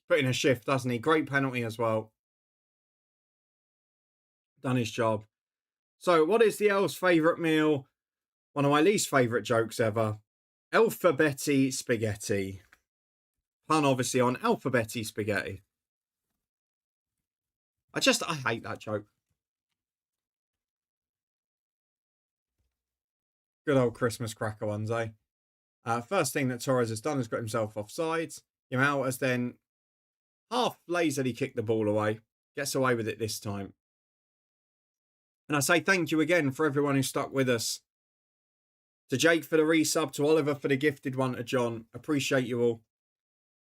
put in a shift, doesn't he? Great penalty as well. Done his job. So, what is the elves' favourite meal? One of my least favourite jokes ever. Alphabetti spaghetti. Pun obviously on Alphabetti spaghetti. I hate that joke. Good old Christmas cracker ones, eh? First thing that Torres has done is got himself offside. Yamal has then half lazily kicked the ball away. Gets away with it this time. And I say thank you again for everyone who stuck with us. To Jake for the resub, to Oliver for the gifted one, to John. Appreciate you all.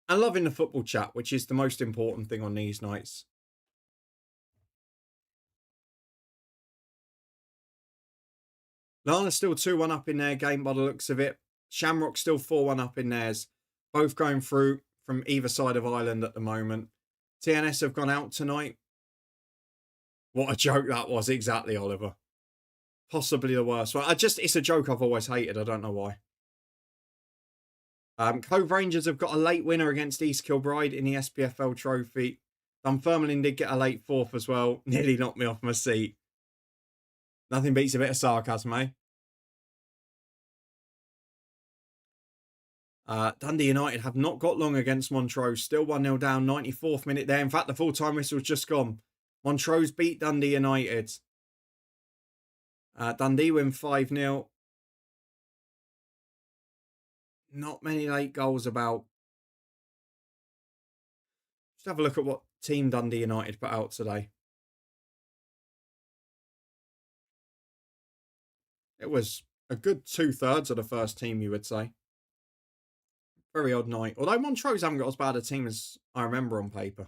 And loving the football chat, which is the most important thing on these nights. Lana's still 2-1 up in their game by the looks of it. Shamrock still 4-1 up in theirs. Both going through from either side of Ireland at the moment. TNS have gone out tonight. What a joke that was, exactly, Oliver. Possibly the worst one. It's a joke I've always hated. I don't know why. Cove Rangers have got a late winner against East Kilbride in the SPFL trophy. Dunfermline did get a late fourth as well. Nearly knocked me off my seat. Nothing beats a bit of sarcasm, eh? Dundee United have not got long against Montrose. Still 1-0 down, 94th minute there. In fact, the full-time whistle's just gone. Montrose beat Dundee United. Dundee win 5-0. Not many late goals about. Just have a look at what team Dundee United put out today. It was a good 2/3 of the first team, you would say. Very odd night. Although Montrose haven't got as bad a team as I remember on paper.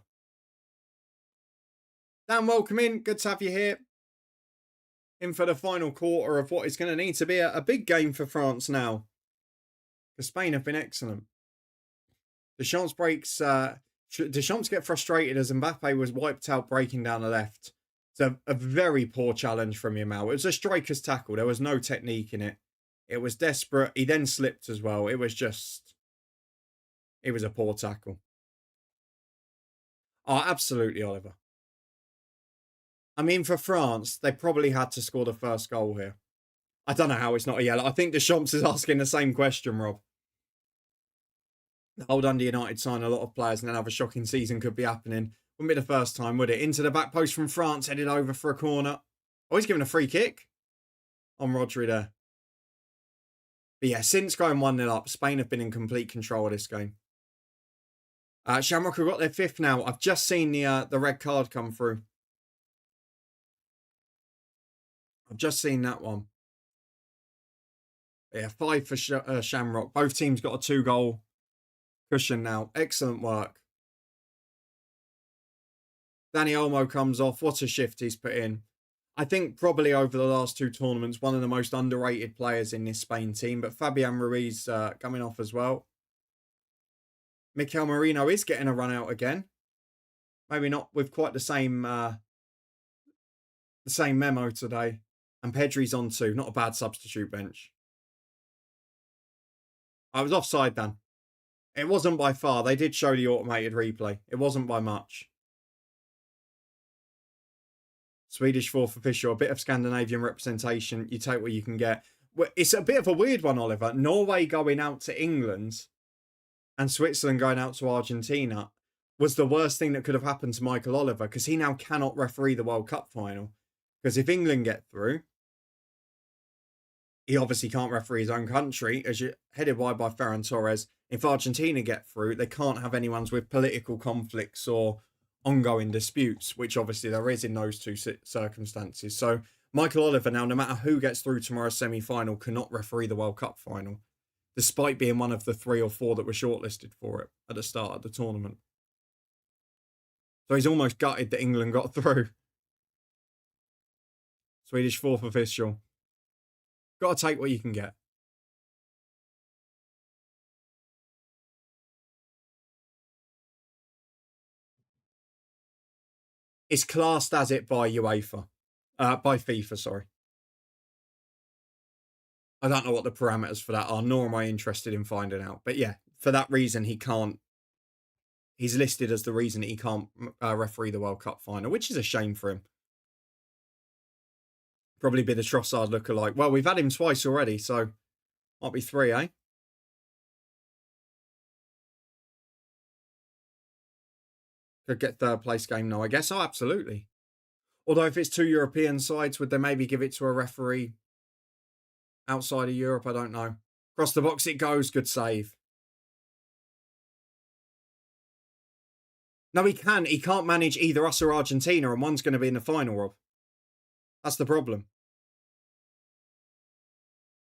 Dan, welcome in. Good to have you here. In for the final quarter of what is going to need to be a big game for France now. Because Spain have been excellent. Deschamps get frustrated as Mbappe was wiped out breaking down the left. It's a very poor challenge from Yamal. It was a striker's tackle. There was no technique in it. It was desperate. He then slipped as well. It was a poor tackle. Oh, absolutely, Oliver. I mean, for France, they probably had to score the first goal here. I don't know how it's not a yellow. I think Deschamps is asking the same question, Rob. The whole Dundee United sign a lot of players and then have a shocking season could be happening. Wouldn't be the first time, would it? Into the back post from France, headed over for a corner. Oh, he's given a free kick on Rodri there. But yeah, since going 1-0 up, Spain have been in complete control of this game. Shamrock have got their 5th now. I've just seen the red card come through. I've just seen that one. Yeah, 5 for Shamrock. Both teams got a 2-goal cushion now. Excellent work. Danny Olmo comes off. What a shift he's put in. I think probably over the last 2 tournaments, one of the most underrated players in this Spain team. But Fabian Ruiz coming off as well. Mikel Merino is getting a run out again. Maybe not with quite the same memo today. And Pedri's on 2. Not a bad substitute bench. I was offside then. It wasn't by far. They did show the automated replay. It wasn't by much. Swedish 4th official. A bit of Scandinavian representation. You take what you can get. It's a bit of a weird one, Oliver. Norway going out to England and Switzerland going out to Argentina was the worst thing that could have happened to Michael Oliver, because he now cannot referee the World Cup final. Because if England get through, he obviously can't referee his own country, as you're headed wide by Ferran Torres. If Argentina get through, they can't have anyone with political conflicts or ongoing disputes, which obviously there is in those 2 circumstances. So Michael Oliver now, no matter who gets through tomorrow's semi-final, cannot referee the World Cup final, despite being one of the 3 or 4 that were shortlisted for it at the start of the tournament. So he's almost gutted that England got through. Swedish 4th official. Got to take what you can get. It's classed as it by UEFA. By FIFA, sorry. I don't know what the parameters for that are, nor am I interested in finding out. But yeah, for that reason, he can't. He's listed as the reason he can't referee the World Cup final, which is a shame for him. Probably be the Trossard lookalike. Well, we've had him twice already, so might be 3, eh? Could get 3rd place game now, I guess. Oh, absolutely. Although if it's 2 European sides, would they maybe give it to a referee outside of Europe? I don't know. Across the box it goes. Good save. No, he can. He can't manage either us or Argentina, and one's going to be in the final, Rob. That's the problem.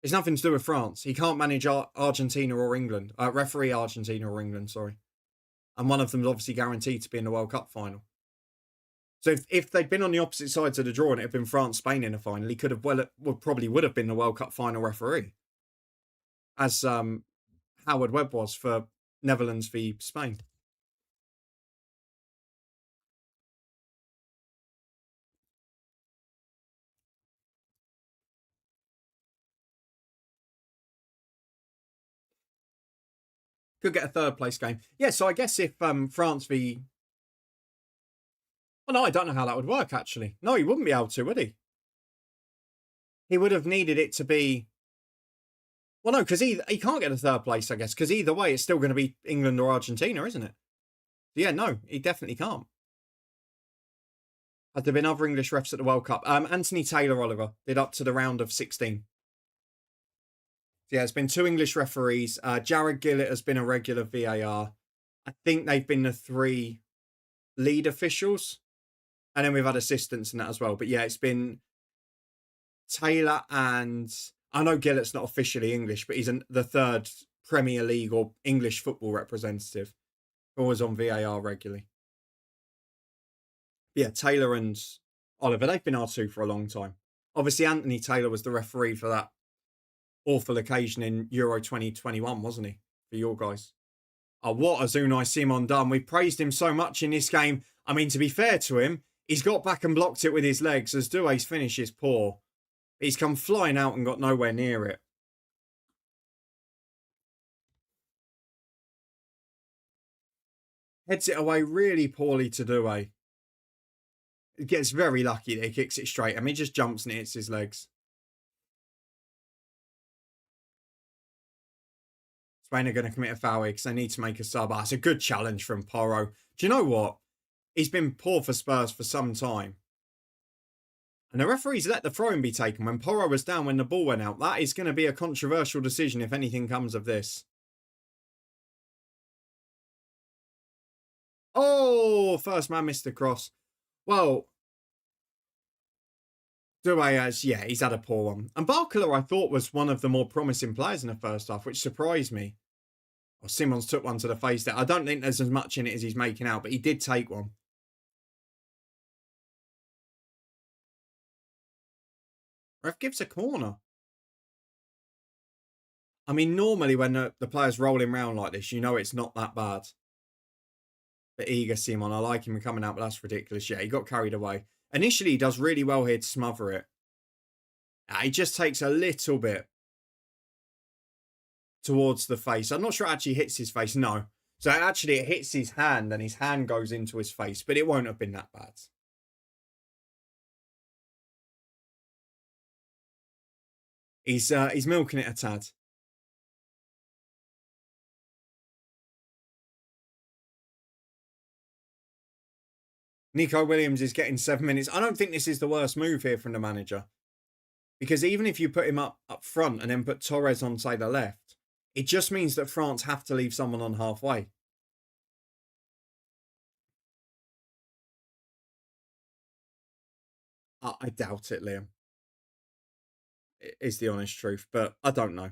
It's nothing to do with France. He can't manage Argentina or England. Referee Argentina or England, sorry. And one of them is obviously guaranteed to be in the World Cup final. So if they'd been on the opposite sides of the draw and it had been France-Spain in the final, he could have probably would have been the World Cup final referee. As Howard Webb was for Netherlands v Spain. Could get a 3rd place game. Yeah, so I guess if France v... Well, no, I don't know how that would work, actually. No, he wouldn't be able to, would he? He would have needed it to be... Well, no, because he can't get a 3rd place, I guess, because either way, it's still going to be England or Argentina, isn't it? Yeah, no, he definitely can't. Had there been other English refs at the World Cup? Anthony Taylor, Oliver, did up to the round of 16. So yeah, it's been 2 English referees. Jared Gillett has been a regular VAR. I think they've been the 3 lead officials. And then we've had assistants in that as well. But yeah, it's been Taylor and... I know Gillett's not officially English, but he's the 3rd Premier League or English football representative. Always on VAR regularly. But yeah, Taylor and Oliver, they've been R2 for a long time. Obviously, Anthony Taylor was the referee for that awful occasion in Euro 2021, wasn't he? For your guys. Oh, what has Unai Simon done? We praised him so much in this game. I mean, to be fair to him, he's got back and blocked it with his legs as Doué's finish is poor. He's come flying out and got nowhere near it. Heads it away really poorly to Doué. He gets very lucky that he kicks it straight. I mean, he just jumps and it hits his legs. Spain are going to commit a foul here because they need to make a sub. It's a good challenge from Porro. Do you know what? He's been poor for Spurs for some time. And the referees let the throw-in be taken when Porro was down when the ball went out. That is going to be a controversial decision if anything comes of this. Oh, first man missed the cross. Well, Doué yeah, he's had a poor one. And Barcola, I thought, was one of the more promising players in the first half, which surprised me. Oh, Simons took one to the face there. I don't think there's as much in it as he's making out, but he did take one. Ref gives a corner. I mean, normally when the player's rolling around like this, you know it's not that bad. But eager Simon, I like him coming out, but that's ridiculous. Yeah, he got carried away. Initially, he does really well here to smother it. He just takes a little bit towards the face. I'm not sure it actually hits his face. No. So actually it hits his hand and his hand goes into his face, but it won't have been that bad. He's milking it a tad. Nico Williams is getting 7 minutes. I don't think this is the worst move here from the manager. Because even if you put him up front and then put Torres on, say, the left, it just means that France have to leave someone on halfway. I doubt it, Liam. It is the honest truth, but I don't know.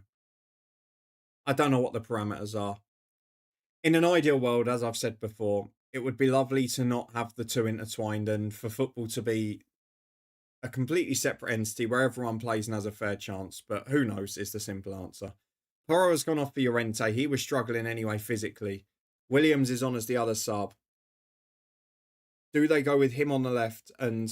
I don't know what the parameters are. In an ideal world, as I've said before, it would be lovely to not have the two intertwined and for football to be a completely separate entity where everyone plays and has a fair chance. But who knows is the simple answer. Porro has gone off for Llorente. He was struggling anyway physically. Williams is on as the other sub. Do they go with him on the left and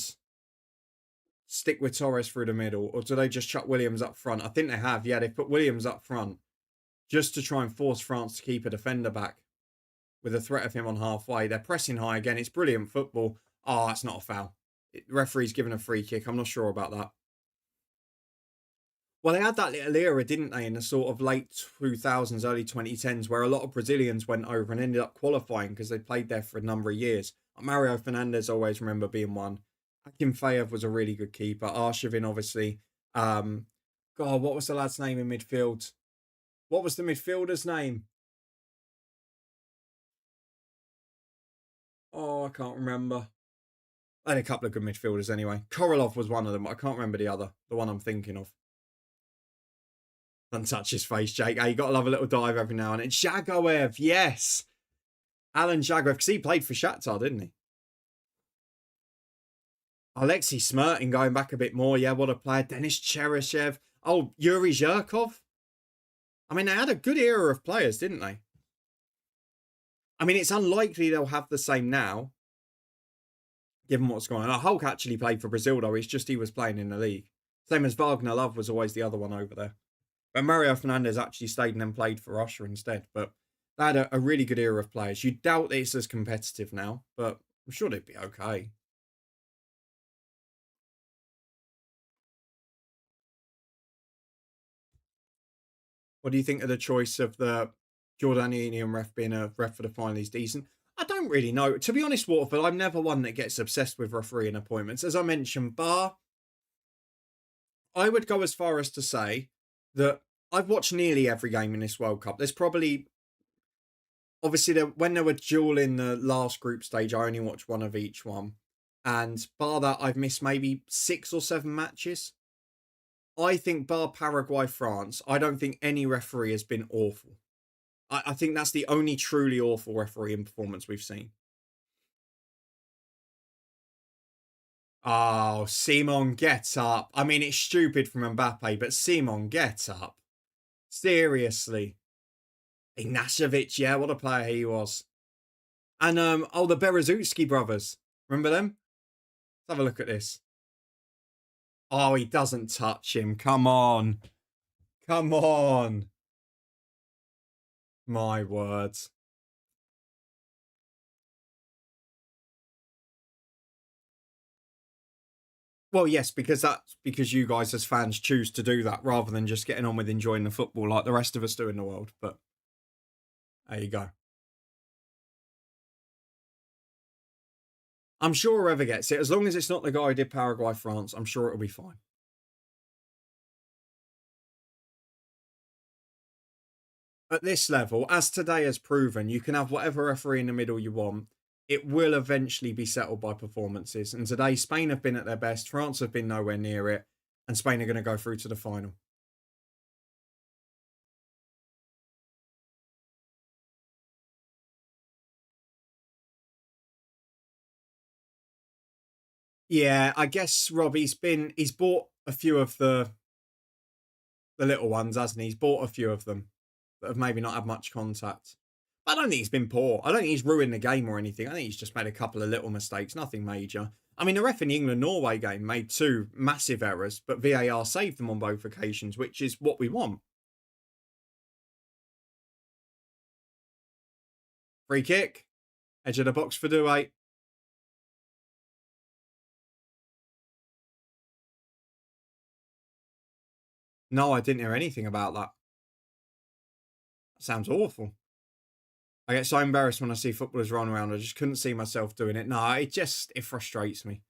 stick with Torres through the middle? Or do they just chuck Williams up front? I think they have. Yeah, they've put Williams up front just to try and force France to keep a defender back with a threat of him on halfway. They're pressing high again. It's brilliant football. Oh, it's not a foul. The referee's given a free kick. I'm not sure about that. Well, they had that little era, didn't they, in the sort of late 2000s, early 2010s, where a lot of Brazilians went over and ended up qualifying because they played there for a number of years. Mario Fernandes, always remember being one. Akinfeev was a really good keeper. Arshavin, obviously. God, what was the lad's name in midfield? What was the midfielder's name? Oh, I can't remember. I had a couple of good midfielders anyway. Korolov was one of them, but I can't remember the other. The one I'm thinking of. Don't touch his face, Jake. Hey, you got to love a little dive every now and then. Jagoev, yes. Alan Jagoev, because he played for Shakhtar, didn't he? Alexei Smirtin going back a bit more. Yeah, what a player. Denis Cheryshev. Oh, Yuri Zhirkov. I mean, they had a good era of players, didn't they? I mean, it's unlikely they'll have the same now, given what's going on. Hulk actually played for Brazil, though. It's just he was playing in the league. Same as Wagner Love was always the other one over there. But Mario Fernandes actually stayed and then played for Russia instead. But they had a really good era of players. You doubt it's as competitive now, but I'm sure they'd be okay. What do you think of the choice of the Jordanian ref being a ref for the final? He's decent. I don't really know. To be honest, Waterford, I'm never one that gets obsessed with refereeing appointments. As I mentioned, Bar, I would go as far as to say that I've watched nearly every game in this World Cup. There's probably, obviously, when there were dual in the last group stage, I only watched one of each one. And bar that, I've missed maybe 6 or 7 matches. I think bar Paraguay, France, I don't think any referee has been awful. I think that's the only truly awful refereeing performance we've seen. Oh, Simon, get up. I mean, it's stupid from Mbappe, but Simon, get up. Seriously. Ignacevic, yeah, what a player he was. And, the Berezutski brothers. Remember them? Let's have a look at this. Oh, he doesn't touch him. Come on. Come on. My words. Well, yes, because that's because you guys as fans choose to do that rather than just getting on with enjoying the football like the rest of us do in the world. But there you go. I'm sure whoever gets it, as long as it's not the guy who did Paraguay, France, I'm sure it'll be fine. At this level, as today has proven, you can have whatever referee in the middle you want. It will eventually be settled by performances. And today, Spain have been at their best. France have been nowhere near it. And Spain are going to go through to the final. Yeah, I guess Rob, he's bought a few of the little ones, hasn't he? He's bought a few of them that have maybe not had much contact. I don't think he's been poor. I don't think he's ruined the game or anything. I think he's just made a couple of little mistakes, nothing major. I mean, the ref in the England-Norway game made two massive errors, but VAR saved them on both occasions, which is what we want. Free kick, edge of the box for Douay. No, I didn't hear anything about that. That sounds awful. I get so embarrassed when I see footballers run around. I just couldn't see myself doing it. No, it frustrates me.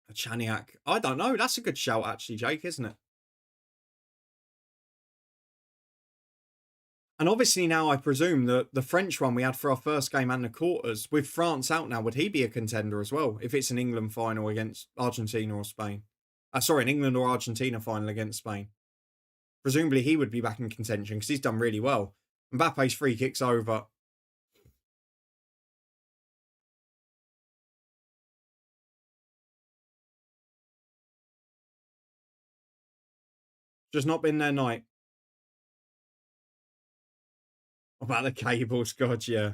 A Chaniak. I don't know. That's a good shout, actually, Jake, isn't it? And obviously now I presume that the French one we had for our first game and the quarters, with France out now, would he be a contender as well if it's an England final against Argentina or Spain? Sorry, an England or Argentina final against Spain. Presumably he would be back in contention because he's done really well. Mbappe's free kick's over. Just not been their night. About the cables, God, yeah.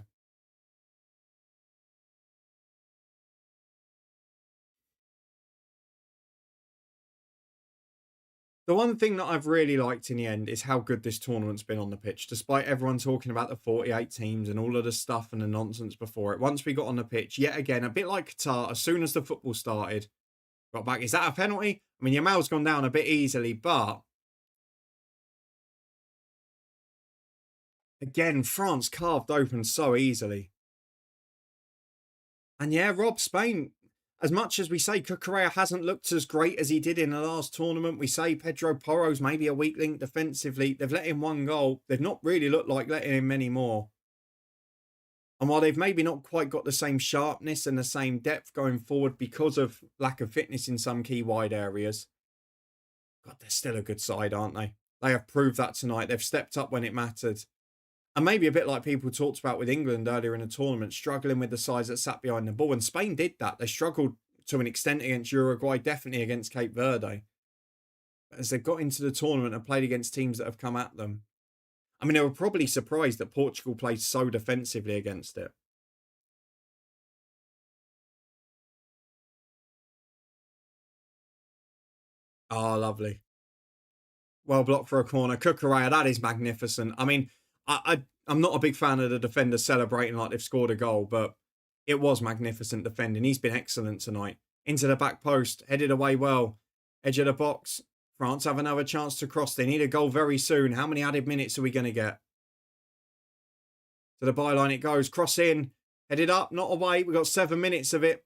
The one thing that I've really liked in the end is how good this tournament's been on the pitch, despite everyone talking about the 48 teams and all of the stuff and the nonsense before it. Once we got on the pitch, yet again, a bit like Qatar, as soon as the football started, got back. Is that a penalty? I mean, Yamal's gone down a bit easily, but again, France carved open so easily. And yeah, Rob, Spain, as much as we say Cucurella hasn't looked as great as he did in the last tournament, we say Pedro Porro's maybe a weak link defensively. They've let in one goal. They've not really looked like letting in many more. And while they've maybe not quite got the same sharpness and the same depth going forward because of lack of fitness in some key wide areas, God, they're still a good side, aren't they? They have proved that tonight. They've stepped up when it mattered. And maybe a bit like people talked about with England earlier in the tournament, struggling with the sides that sat behind the ball. And Spain did that. They struggled to an extent against Uruguay, definitely against Cape Verde. But as they've got into the tournament and played against teams that have come at them, I mean, they were probably surprised that Portugal played so defensively against it. Oh, lovely. Well blocked for a corner. Cucurella, that is magnificent. I mean, I'm not a big fan of the defenders celebrating like they've scored a goal, but it was magnificent defending. He's been excellent tonight. Into the back post, headed away well. Edge of the box. France have another chance to cross. They need a goal very soon. How many added minutes are we going to get? To the byline it goes. Cross in. Headed up, not away. We've got 7 minutes of it.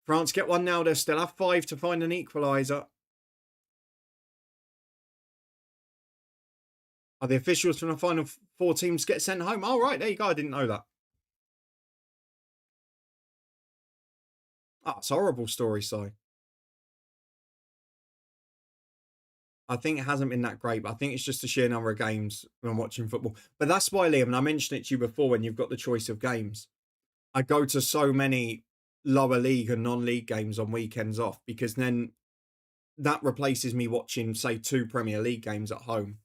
France get one now. They still have 5 to find an equaliser. Are the officials from the final 4 teams get sent home? All right, there you go. I didn't know that. Oh, it's a horrible story, Si. I think it hasn't been that great, but I think it's just the sheer number of games when watching football. But that's why, Liam, and I mentioned it to you before when you've got the choice of games. I go to so many lower league and non-league games on weekends off because then that replaces me watching, say, 2 Premier League games at home.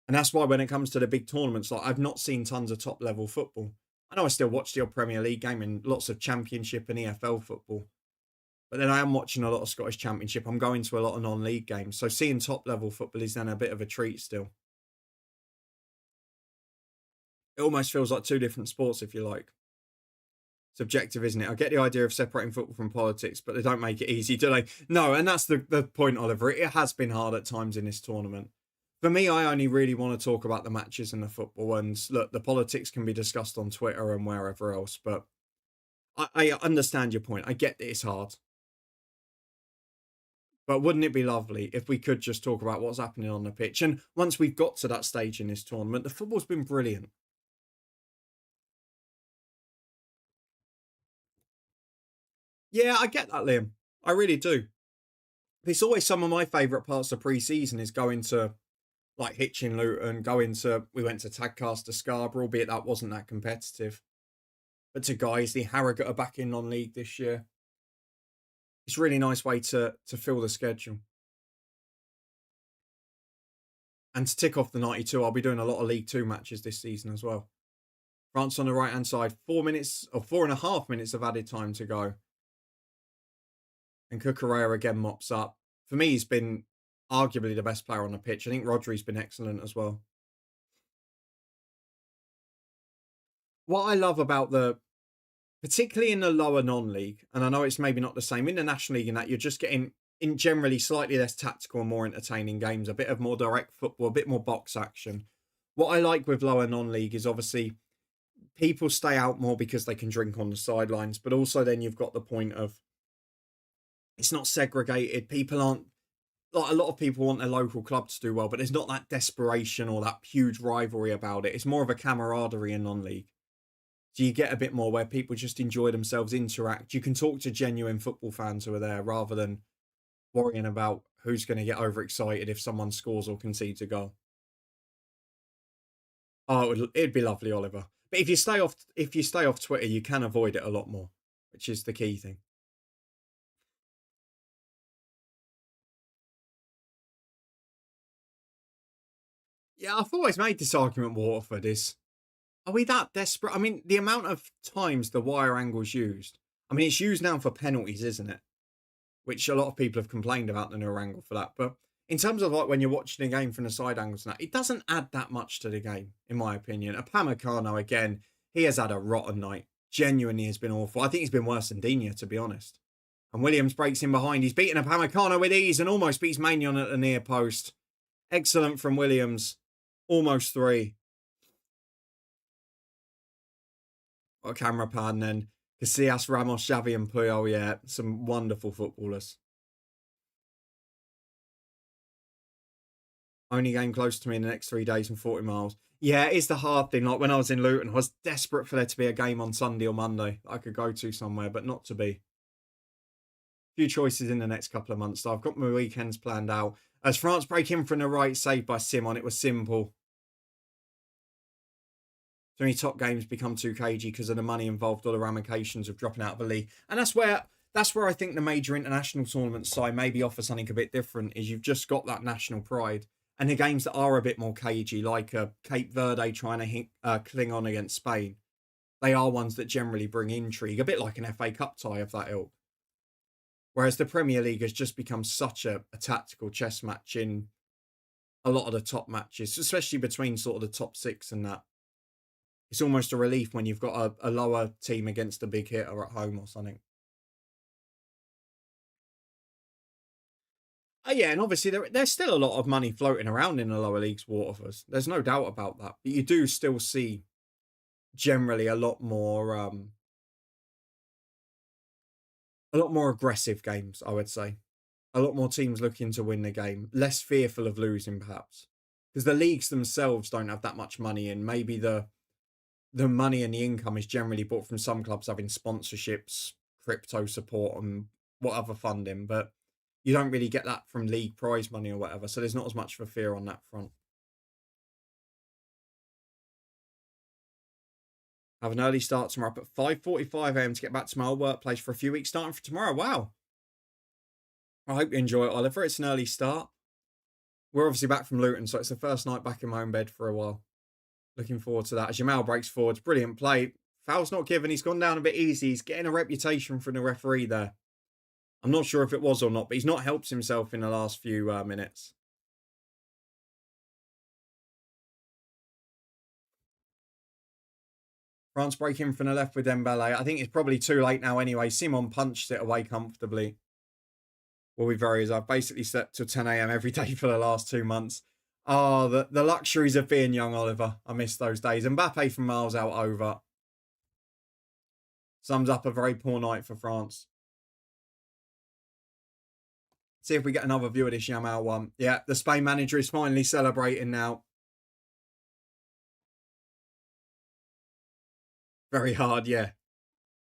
And that's why when it comes to the big tournaments, like I've not seen tons of top level football. I know I still watch the odd Premier League game and lots of Championship and EFL football. But then I am watching a lot of Scottish Championship. I'm going to a lot of non-league games. So seeing top level football is then a bit of a treat still. It almost feels like 2 different sports, if you like. Subjective, isn't it? I get the idea of separating football from politics, but they don't make it easy, do they? No, and that's the point, Oliver. It has been hard at times in this tournament. For me, I only really want to talk about the matches and the football. And look, the politics can be discussed on Twitter and wherever else. But I understand your point. I get that it's hard. But wouldn't it be lovely if we could just talk about what's happening on the pitch? And once we've got to that stage in this tournament, the football's been brilliant. Yeah, I get that, Liam. I really do. It's always some of my favourite parts of pre-season is going to like Hitchin Luton, we went to Tadcaster Scarborough, albeit that wasn't that competitive. But to Guiseley, Harrogate are back in non-league this year. It's a really nice way to fill the schedule. And to tick off the 92, I'll be doing a lot of League Two matches this season as well. France on the right-hand side, 4.5 minutes of added time to go. And Cucurella again mops up. For me, he's been arguably the best player on the pitch. I think Rodri's been excellent as well. What I love about particularly in the lower non-league, and I know it's maybe not the same, in the National League in that you're just getting in generally slightly less tactical and more entertaining games, a bit of more direct football, a bit more box action. What I like with lower non-league is obviously people stay out more because they can drink on the sidelines, but also then you've got the point of it's not segregated. People aren't like a lot of people want their local club to do well, but there's not that desperation or that huge rivalry about it. It's more of a camaraderie in non-league. So you get a bit more where people just enjoy themselves, interact. You can talk to genuine football fans who are there rather than worrying about who's going to get overexcited if someone scores or concedes a goal. Oh, it'd be lovely, Oliver. But if you stay off Twitter, you can avoid it a lot more, which is the key thing. Yeah, I've always made this argument. Waterford is. Are we that desperate? I mean, the amount of times the wire angle's used. I mean, it's used now for penalties, isn't it? Which a lot of people have complained about the newer angle for that. But in terms of like when you're watching a game from the side angles and that, it doesn't add that much to the game, in my opinion. Upamecano, again, he has had a rotten night. Genuinely has been awful. I think he's been worse than Digne, to be honest. And Williams breaks in behind. He's beaten Upamecano with ease and almost beats Maignan at the near post. Excellent from Williams. Almost three. Got a camera pan then. Casillas, Ramos, Xavi and Puyol, yeah, some wonderful footballers. Only game close to me in the next 3 days and 40 miles. Yeah, it's the hard thing. Like when I was in Luton, I was desperate for there to be a game on Sunday or Monday that I could go to somewhere, but not to be. Few choices in the next couple of months. So I've got my weekends planned out. As France break in from the right, saved by Simon, it was simple. So many top games become too cagey because of the money involved or the ramifications of dropping out of the league. And that's where I think the major international tournament side maybe offer something a bit different, is you've just got that national pride. And the games that are a bit more cagey, like Cape Verde trying to cling on against Spain, they are ones that generally bring intrigue, a bit like an FA Cup tie of that ilk. Whereas the Premier League has just become such a tactical chess match in a lot of the top matches, especially between sort of the top six and that. It's almost a relief when you've got a lower team against a big hitter at home or something. Yeah, and obviously there's still a lot of money floating around in the lower leagues, Waterford. There's no doubt about that. But you do still see generally a lot more aggressive games, I would say. A lot more teams looking to win the game, less fearful of losing perhaps. Because the leagues themselves don't have that much money, and maybe the money and the income is generally bought from some clubs having sponsorships, crypto support and what other funding, but you don't really get that from league prize money or whatever. So there's not as much for fear on that front. Have an early start tomorrow up at 5:45 a.m. to get back to my old workplace for a few weeks starting for tomorrow. Wow. I hope you enjoy it, Oliver. It's an early start. We're obviously back from Luton, so it's the first night back in my own bed for a while. Looking forward to that. As Jamal breaks forwards, brilliant play. Foul's not given. He's gone down a bit easy. He's getting a reputation from the referee there. I'm not sure if it was or not, but he's not helped himself in the last few minutes. France breaking from the left with Dembele. I think it's probably too late now anyway. Simon punched it away comfortably. Will be very, as I've basically slept till 10 a.m. every day for the last 2 months. Oh, the luxuries of being young, Oliver. I miss those days. Mbappe from miles out over. Sums up a very poor night for France. See if we get another view of this Yamal one. Yeah, the Spain manager is finally celebrating now. Very hard, yeah.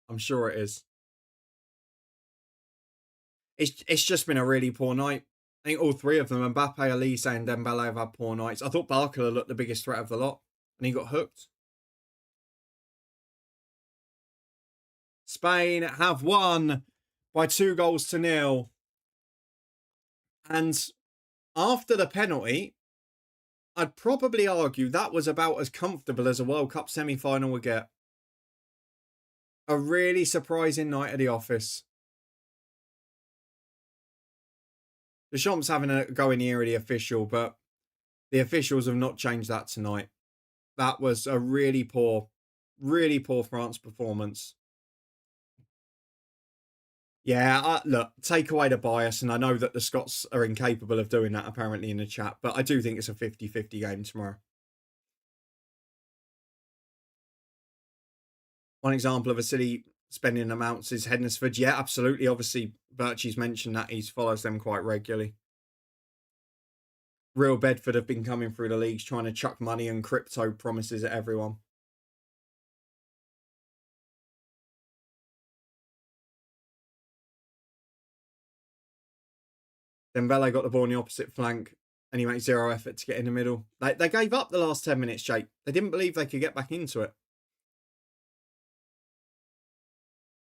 I'm sure it is. It's just been a really poor night. I think all three of them, Mbappe, Elise and Dembele, have had poor nights. I thought Barcola looked the biggest threat of the lot, and he got hooked. Spain have won by 2-0. And after the penalty, I'd probably argue that was about as comfortable as a World Cup semi-final would get. A really surprising night at the office. Deschamps having a go in the ear of the official, but the officials have not changed that tonight. That was a really poor France performance. Yeah, look, take away the bias, and I know that the Scots are incapable of doing that apparently in the chat, but I do think it's a 50-50 game tomorrow. One example of a silly spending amounts is Hednesford. Yeah, absolutely. Obviously, Birchie's mentioned that he follows them quite regularly. Real Bedford have been coming through the leagues trying to chuck money and crypto promises at everyone. Dembele got the ball on the opposite flank and he made zero effort to get in the middle. They gave up the last 10 minutes, Jake. They didn't believe they could get back into it.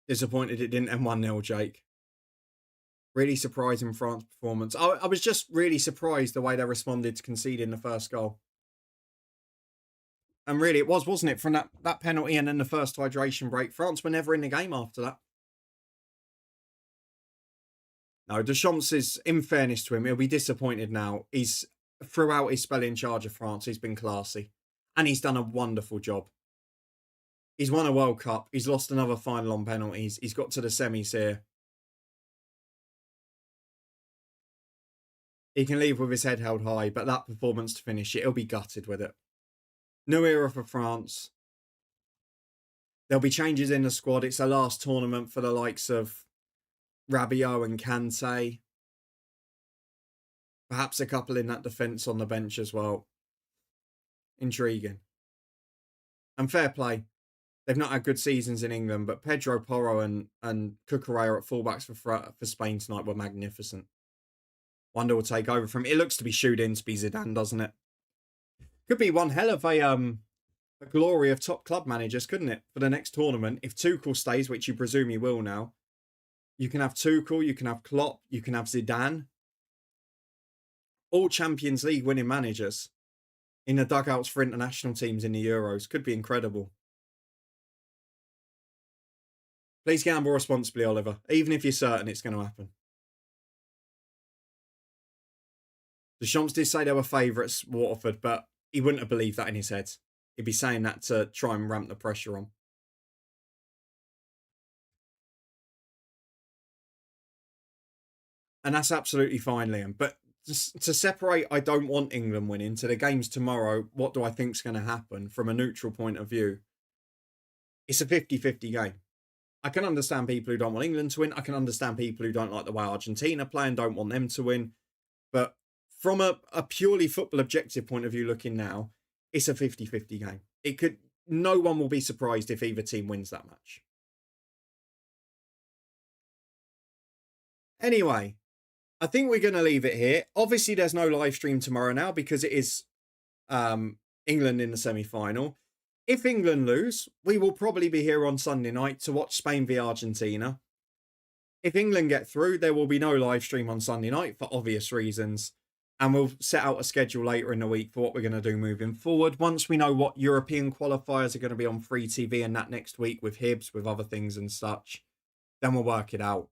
Disappointed it didn't end 1-0, Jake. Really surprising France performance. I was just really surprised the way they responded to conceding the first goal. And really it was, wasn't it? From that penalty and then the first hydration break, France were never in the game after that. No, Deschamps is, in fairness to him, he'll be disappointed now. He's, throughout his spell in charge of France, he's been classy. And he's done a wonderful job. He's won a World Cup. He's lost another final on penalties. He's got to the semis here. He can leave with his head held high, but that performance to finish it, he'll be gutted with it. New era for France. There'll be changes in the squad. It's the last tournament for the likes of Rabiot and Kante. Perhaps a couple in that defence on the bench as well. Intriguing. And fair play. They've not had good seasons in England, but Pedro Porro and Cucurella at fullbacks for Spain tonight were magnificent. Wonder will take over from... It looks to be shoot in to be Zidane, doesn't it? Could be one hell of a glory of top club managers, couldn't it? For the next tournament, if Tuchel stays, which you presume he will now, you can have Tuchel, you can have Klopp, you can have Zidane. All Champions League winning managers in the dugouts for international teams in the Euros. Could be incredible. Please gamble responsibly, Oliver, even if you're certain it's going to happen. Deschamps did say they were favourites, Waterford, but he wouldn't have believed that in his head. He'd be saying that to try and ramp the pressure on. And that's absolutely fine, Liam. But to separate, I don't want England winning, to the games tomorrow, what do I think's going to happen from a neutral point of view? It's a 50-50 game. I can understand people who don't want England to win. I can understand people who don't like the way Argentina play and don't want them to win. But from a purely football objective point of view looking now, it's a 50-50 game. No one will be surprised if either team wins that match. Anyway, I think we're going to leave it here. Obviously, there's no live stream tomorrow now because it is England in the semi-final. If England lose, we will probably be here on Sunday night to watch Spain v Argentina. If England get through, there will be no live stream on Sunday night for obvious reasons. And we'll set out a schedule later in the week for what we're going to do moving forward. Once we know what European qualifiers are going to be on free TV and that next week with Hibs, with other things and such, then we'll work it out.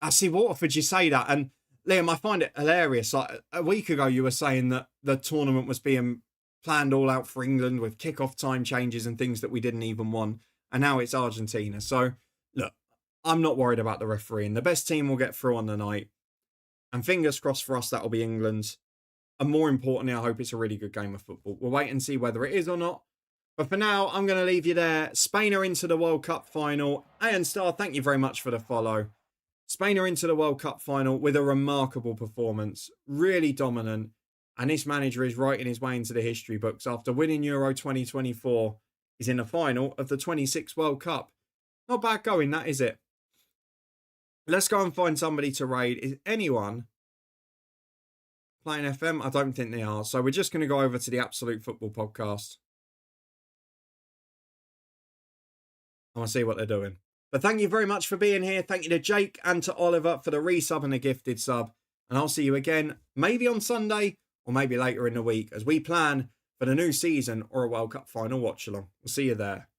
I see, Waterford, you say that. And Liam, I find it hilarious. Like a week ago, you were saying that the tournament was being planned all out for England with kickoff time changes and things that we didn't even want. And now it's Argentina. So, look, I'm not worried about the refereeing. The best team will get through on the night. And fingers crossed for us, that'll be England. And more importantly, I hope it's a really good game of football. We'll wait and see whether it is or not. But for now, I'm going to leave you there. Spain are into the World Cup final. Ayan Star, thank you very much for the follow. Spain are into the World Cup final with a remarkable performance. Really dominant. And this manager is writing his way into the history books after winning Euro 2024. He's in the final of the 26th World Cup. Not bad going, that is it. Let's go and find somebody to raid. Is anyone playing FM? I don't think they are. So we're just going to go over to the Absolute Football Podcast. I want to see what they're doing. But thank you very much for being here. Thank you to Jake and to Oliver for the resub and the gifted sub. And I'll see you again, maybe on Sunday or maybe later in the week as we plan for the new season or a World Cup final watch along. We'll see you there.